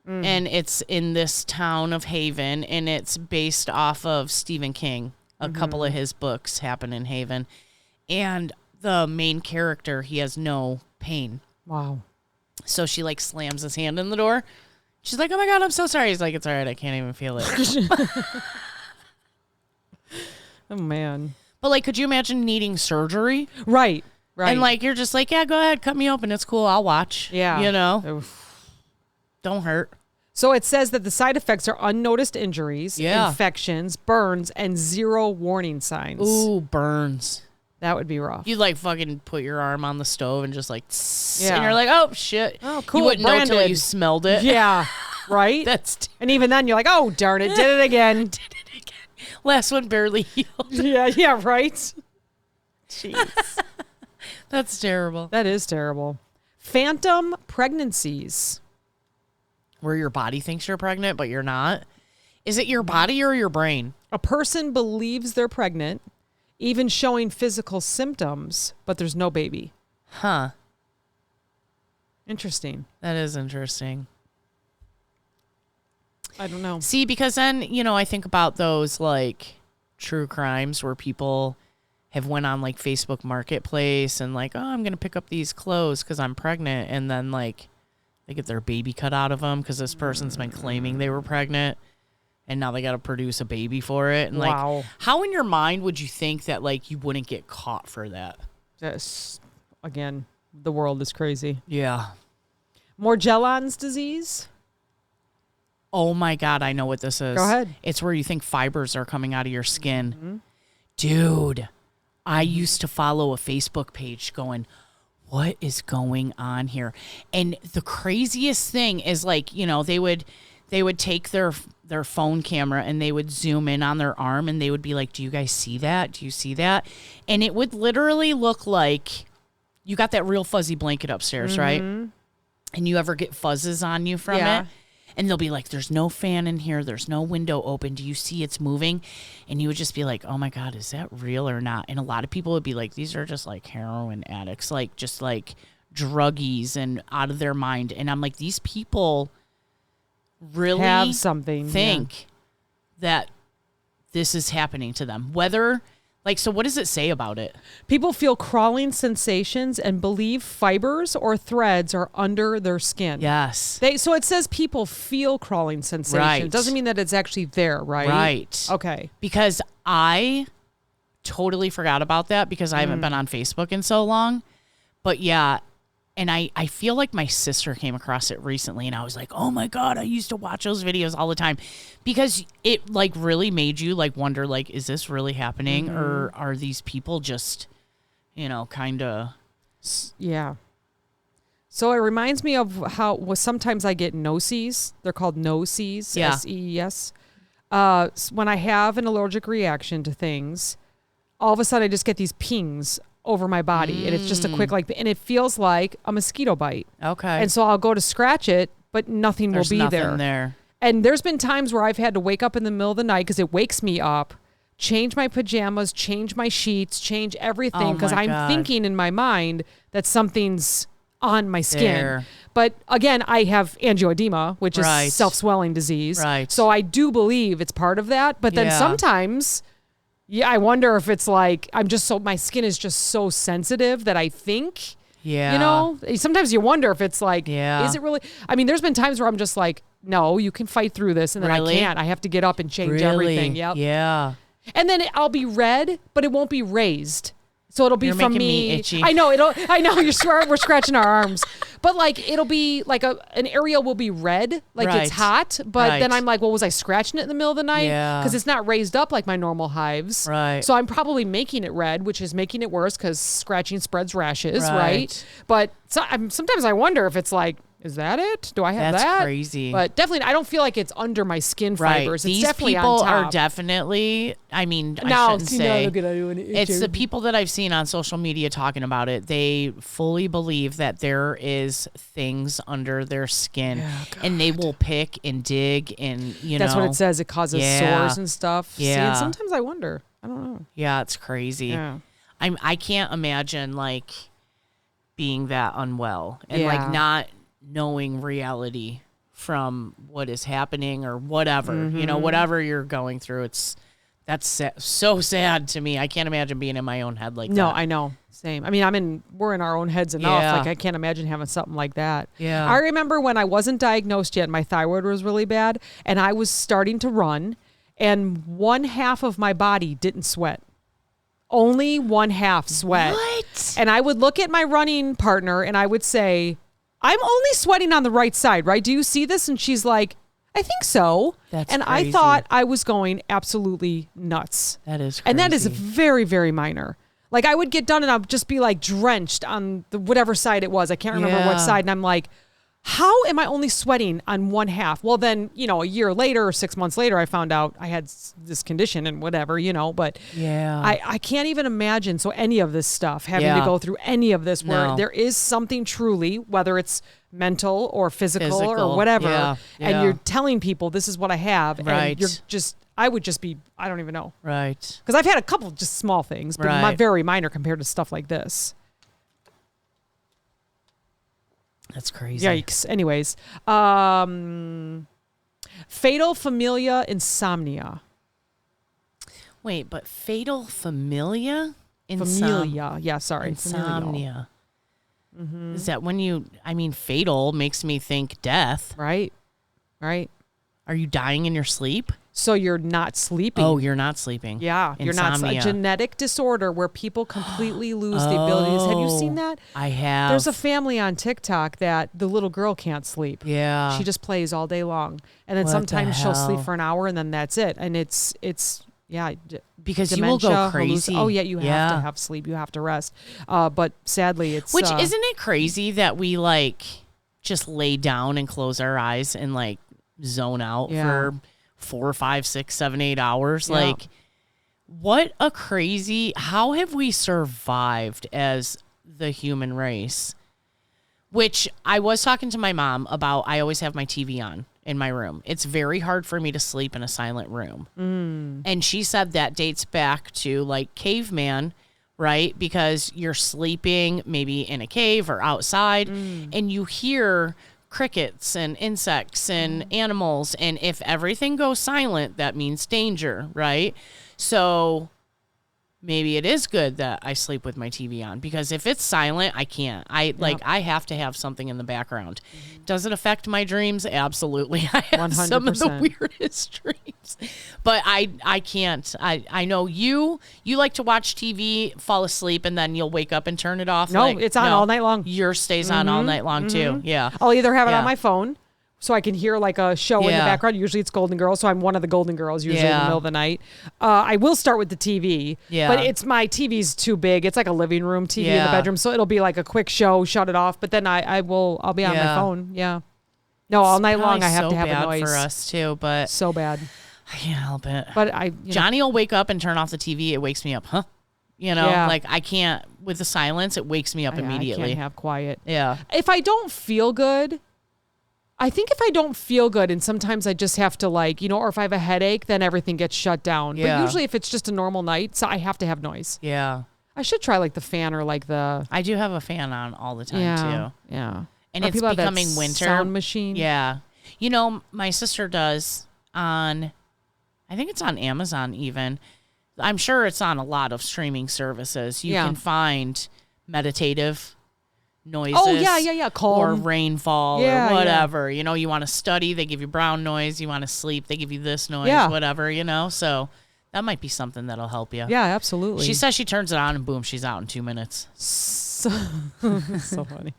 A: And it's in this town of Haven, and it's based off of Stephen King. A couple of his books happen in Haven. And the main character, he has no pain.
B: Wow.
A: So she like slams his hand in the door. She's like, oh my God, I'm so sorry. He's like, it's all right. I can't even feel it.
B: Oh, man.
A: But like, could you imagine needing surgery?
B: Right.
A: And like, you're just like, yeah, go ahead. Cut me open. It's cool. I'll watch.
B: Yeah.
A: Oof. Don't hurt.
B: So it says that the side effects are unnoticed injuries, infections, burns, and 0 warning signs.
A: Ooh, burns.
B: That would be rough.
A: You like fucking put your arm on the stove and just like,
B: Yeah.
A: and you're like, oh shit.
B: Oh, cool.
A: You wouldn't know
B: Branded.
A: until you smelled it.
B: Yeah. Right? And even then you're like, oh, darn it. Did it again.
A: Last one barely healed.
B: Yeah, right? Jeez.
A: That's terrible.
B: That is terrible. Phantom pregnancies.
A: Where your body thinks you're pregnant, but you're not. Is it your body or your brain?
B: A person believes they're pregnant, even showing physical symptoms, but there's no baby.
A: Huh.
B: Interesting.
A: That is interesting.
B: I don't know.
A: See, because then, I think about those like true crimes where people have went on like Facebook Marketplace and like, oh, I'm going to pick up these clothes because I'm pregnant. And then like they get their baby cut out of them because this person's been claiming they were pregnant. And now they got to produce a baby for it. And like, how in your mind would you think that like you wouldn't get caught for that?
B: That's, again, the world is crazy.
A: Yeah.
B: Morgellons disease.
A: Oh my God, I know what this is.
B: Go ahead.
A: It's where you think fibers are coming out of your skin. Dude, I used to follow a Facebook page going, what is going on here? And the craziest thing is like, they would take their phone camera and they would zoom in on their arm and they would be like, do you guys see that? Do you see that? And it would literally look like you got that real fuzzy blanket upstairs, right? And you ever get fuzzes on you from it? And they'll be like, there's no fan in here. There's no window open. Do you see it's moving? And you would just be like, oh my God, is that real or not? And a lot of people would be like, these are just like heroin addicts, like just like druggies and out of their mind. And I'm like, these people really
B: have something.
A: Think that this is happening to them. Whether, like, so what does it say about it?
B: People feel crawling sensations and believe fibers or threads are under their skin.
A: Yes.
B: So it says people feel crawling sensations.
A: Right.
B: Doesn't mean that it's actually there, right?
A: Right.
B: Okay.
A: Because I totally forgot about that because I haven't been on Facebook in so long. But yeah, and I feel like my sister came across it recently and I was like, oh my God, I used to watch those videos all the time because it like really made you like wonder, like, is this really happening or are these people just, kind of.
B: Yeah. So it reminds me of how sometimes I get no-sees. They're called no-sees, S-E-E-S. When I have an allergic reaction to things, all of a sudden I just get these pings over my body and it's just a quick and it feels like a mosquito bite.
A: Okay.
B: And so I'll go to scratch it, but nothing will be
A: nothing
B: there.
A: there.
B: And there's been times where I've had to wake up in the middle of the night because it wakes me up, change my pajamas, change my sheets, change everything because I'm thinking in my mind that something's on my skin.
A: There.
B: But again, I have angioedema, which is
A: Right.
B: self-swelling disease.
A: Right.
B: So I do believe it's part of that. But then sometimes, I wonder if it's like my skin is just so sensitive that I think, sometimes you wonder if it's like, is it really? I mean, there's been times where I'm just like, no, you can fight through this. And then I can't. I have to get up and change everything. Yep.
A: Yeah.
B: And then I'll be red, but it won't be raised. So it'll be
A: You're
B: from
A: making
B: me.
A: me itchy.
B: I know. We're scratching our arms, But like it'll be like an area will be red, like it's hot. But then I'm like, well, was I scratching it in the middle of the night?
A: Yeah.
B: Because it's not raised up like my normal hives.
A: Right.
B: So I'm probably making it red, which is making it worse because scratching spreads rashes, right? But sometimes I wonder if it's like, is that it? Do I have that?
A: That's crazy.
B: But definitely, I don't feel like it's under my skin fibers.
A: These
B: It's definitely
A: people
B: on top.
A: are definitely, I mean, I
B: Now,
A: shouldn't say.
B: look at it.
A: It's the people that I've seen on social media talking about it. They fully believe that there is things under their skin, and they will pick and dig, and
B: That's what it says. It causes sores and stuff.
A: Yeah.
B: See, and sometimes I wonder. I don't know.
A: Yeah, it's crazy.
B: Yeah.
A: I can't imagine like being that unwell and like not knowing reality from what is happening or whatever, whatever you're going through. That's so sad to me. I can't imagine being in my own head like that.
B: No, I know. Same. I mean, we're in our own heads enough.
A: Yeah.
B: Like, I can't imagine having something like that.
A: Yeah.
B: I remember when I wasn't diagnosed yet, my thyroid was really bad, and I was starting to run, and one half of my body didn't sweat. Only one half sweat.
A: What?
B: And I would look at my running partner, and I would say, I'm only sweating on the right side, right? Do you see this? And she's like, I think so.
A: That's
B: and
A: crazy.
B: I thought I was going absolutely nuts.
A: That is crazy.
B: And that is very, very minor. Like I would get done and I'd just be like drenched on the whatever side it was. I can't remember what side. And I'm like, how am I only sweating on one half? Well, then, a year later or 6 months later, I found out I had this condition and whatever, but I can't even imagine. So any of this stuff, having to go through any of this where there is something truly, whether it's mental or physical or whatever, and you're telling people this is what I have. And you're just, I would just be, I don't even know.
A: Right.
B: Because I've had a couple just small things, but very minor compared to stuff like this.
A: That's crazy.
B: Yikes. Anyways, fatal familia insomnia.
A: Wait, but fatal familia?
B: Familia. Yeah, sorry.
A: Insomnia. Mm-hmm. Is that when fatal makes me think death.
B: Right.
A: Are you dying in your sleep?
B: So you're not sleeping.
A: Oh, you're not sleeping.
B: Yeah.
A: Insomnia.
B: You're not. A genetic disorder where people completely lose the abilities. Have you seen that?
A: I have.
B: There's a family on TikTok that the little girl can't sleep.
A: Yeah.
B: She just plays all day long. And then sometimes she'll sleep for an hour and then that's it. And it's
A: because
B: dementia,
A: you will go crazy.
B: Oh yeah, you have to have sleep. You have to rest. But sadly, it's
A: isn't it crazy that we like just lay down and close our eyes and like zone out for 4, 5, 6, 7, 8 hours? Like, what a crazy! How have we survived as the human race? Which I was talking to my mom about. I always have my TV on in my room. It's very hard for me to sleep in a silent room. And she said that dates back to like caveman, right? Because you're sleeping maybe in a cave or outside and you hear crickets and insects and animals. And if everything goes silent, that means danger, right? So maybe it is good that I sleep with my TV on, because if it's silent, I can't. I have to have something in the background. Does it affect my dreams? Absolutely. I have
B: 100%.
A: some of the weirdest dreams. But I can't. I know you like to watch TV, fall asleep, and then you'll wake up and turn it off.
B: No, it's on all night long.
A: Yours stays on all night long too. Yeah.
B: I'll either have it on my phone so I can hear like a show in the background. Usually it's Golden Girls, so I'm one of the Golden Girls usually in the middle of the night. I will start with the TV, but my TV's too big. It's like a living room TV in the bedroom, so it'll be like a quick show, shut it off. But then I'll be on my phone. Yeah. No, all night long I have to have a noise.
A: For us too, but
B: so bad.
A: I can't help it.
B: But
A: Johnny will wake up and turn off the TV. It wakes me up, huh? Like I can't with the silence. It wakes me up immediately.
B: I can't have quiet.
A: Yeah.
B: If I don't feel good. I think if I don't feel good, and sometimes I just have to or if I have a headache, then everything gets shut down.
A: Yeah.
B: But usually if it's just a normal night, so I have to have noise.
A: Yeah.
B: I should try like the fan or like the...
A: I do have a fan on all the time too.
B: Yeah.
A: And it's becoming winter.
B: Sound machine.
A: Yeah. My sister does I think it's on Amazon even. I'm sure it's on a lot of streaming services. You can find meditative noises.
B: Oh, yeah. Calm.
A: Or rainfall or whatever. You want to study, they give you brown noise. You want to sleep, they give you this noise, whatever, So that might be something that'll help you.
B: Yeah, absolutely.
A: She says she turns it on and boom, she's out in 2 minutes.
B: So funny.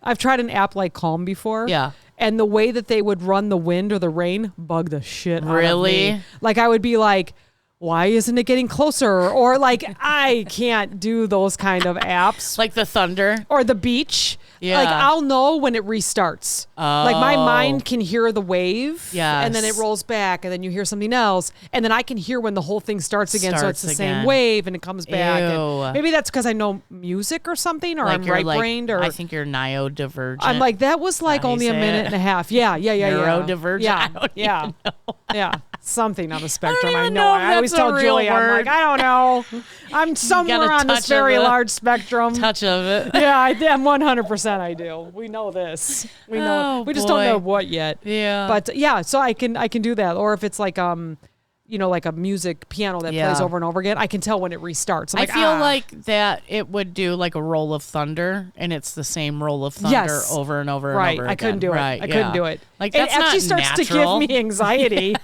B: I've tried an app like Calm before.
A: Yeah.
B: And the way that they would run the wind or the rain bugged the shit out of
A: Really?
B: me. Like I would be like, why isn't it getting closer? Or like, I can't do those kind of apps.
A: Like the thunder.
B: Or the beach.
A: Yeah.
B: Like I'll know when it restarts. Like my mind can hear the wave.
A: Yes.
B: And then it rolls back and then you hear something else. And then I can hear when the whole thing starts again. So it's the same wave and it comes back. And maybe that's because I know music or something or
A: Like
B: I'm
A: you're
B: right-brained. Or
A: I think you're neurodivergent.
B: I'm like, that was like only a minute and a half. Yeah.
A: Neurodivergent.
B: Yeah.
A: I don't
B: Yeah.
A: even know.
B: Yeah. Something on the spectrum. I
A: even
B: know.
A: know if
B: I always
A: that's a
B: tell
A: real
B: Julie, I'm
A: word.
B: like, I don't know. I'm somewhere on this
A: touch of
B: very
A: it.
B: large spectrum.
A: Touch of it.
B: Yeah, I am 100%. I do. We know this. We know.
A: Oh,
B: we just don't know
A: boy.
B: what yet.
A: Yeah.
B: But yeah, so I can do that. Or if it's like like a music piano that plays over and over again, I can tell when it restarts. I'm
A: I
B: like,
A: feel like that it would do like a roll of thunder, and it's the same roll of thunder
B: Yes.
A: over and over
B: right.
A: and over
B: I couldn't do it.
A: Right,
B: I couldn't do it.
A: Like
B: it
A: that's
B: actually
A: not
B: starts
A: natural.
B: to give me anxiety.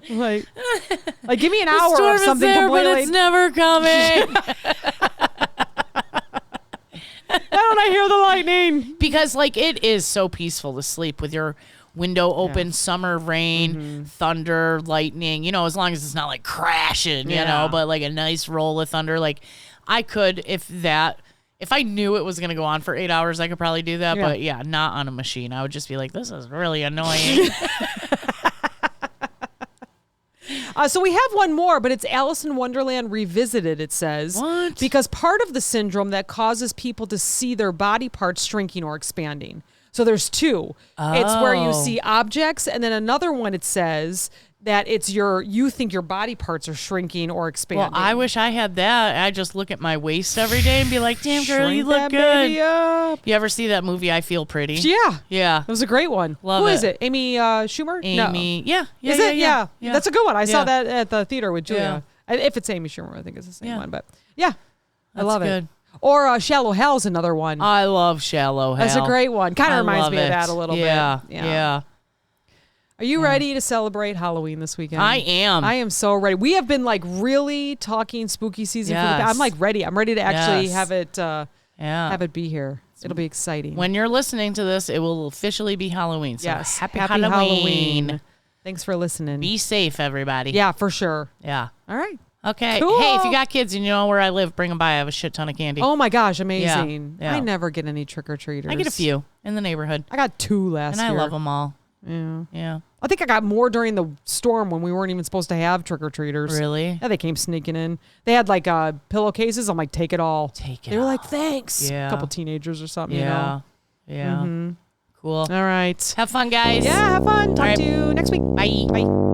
B: like give me an hour
A: Storm
B: of something
A: is there,
B: completely.
A: but it's never coming.
B: Why don't I hear the lightning?
A: Because like it is so peaceful to sleep with your window open, summer rain, thunder, lightning, as long as it's not like crashing, but like a nice roll of thunder. Like I could, if I knew it was going to go on for 8 hours, I could probably do that. But yeah, not on a machine. I would just be like, this is really annoying.
B: So we have one more, but it's Alice in Wonderland Revisited, it says.
A: What?
B: Because part of the syndrome that causes people to see their body parts shrinking or expanding. So there's two. It's where you see objects, and then another one it says that it's you think your body parts are shrinking or expanding.
A: Well, I wish I had that. I just look at my waist every day and be like, damn, girl, you
B: Shrink
A: look
B: that
A: good.
B: baby up.
A: You ever see that movie, I Feel Pretty?
B: Yeah.
A: Yeah.
B: It was a great one.
A: Love
B: Who
A: it.
B: is it? Amy Schumer?
A: Amy.
B: No.
A: Yeah.
B: Is it? Yeah. That's a good one. I saw
A: Yeah.
B: that at the theater with Julia. If it's Amy Schumer, I think it's the same one. But yeah, I love
A: good.
B: it. Or Shallow Hal's another one.
A: I love Shallow Hal.
B: That's a great one. Kind of reminds
A: love
B: me of
A: it.
B: that a little bit.
A: Yeah.
B: Are you ready to celebrate Halloween this weekend?
A: I am.
B: I am so ready. We have been like really talking spooky season for the I'm like ready. I'm ready to actually have it be here. It'll be exciting.
A: When you're listening to this, it will officially be Halloween. So
B: yes.
A: happy Halloween.
B: Thanks for listening.
A: Be safe, everybody.
B: Yeah, for sure.
A: Yeah.
B: All right.
A: Okay.
B: Cool.
A: Hey, if you got kids and you know where I live, bring them by. I have a shit ton of candy.
B: Oh my gosh, amazing.
A: Yeah.
B: I never get any trick-or-treaters.
A: I get a few in the neighborhood.
B: I got 2 last
A: and
B: year.
A: I love them all.
B: Yeah.
A: Yeah.
B: I think I got more during the storm when we weren't even supposed to have trick-or-treaters.
A: Really?
B: Yeah, they came sneaking in. They had like pillowcases. I'm like, take it all.
A: Take it
B: They were
A: all.
B: like, thanks.
A: Yeah.
B: A couple teenagers or something.
A: Yeah.
B: You know?
A: Yeah.
B: Mm-hmm.
A: Cool.
B: All right.
A: Have fun, guys.
B: Yeah, have fun. Talk
A: All right.
B: to you next week.
A: Bye.
B: Bye.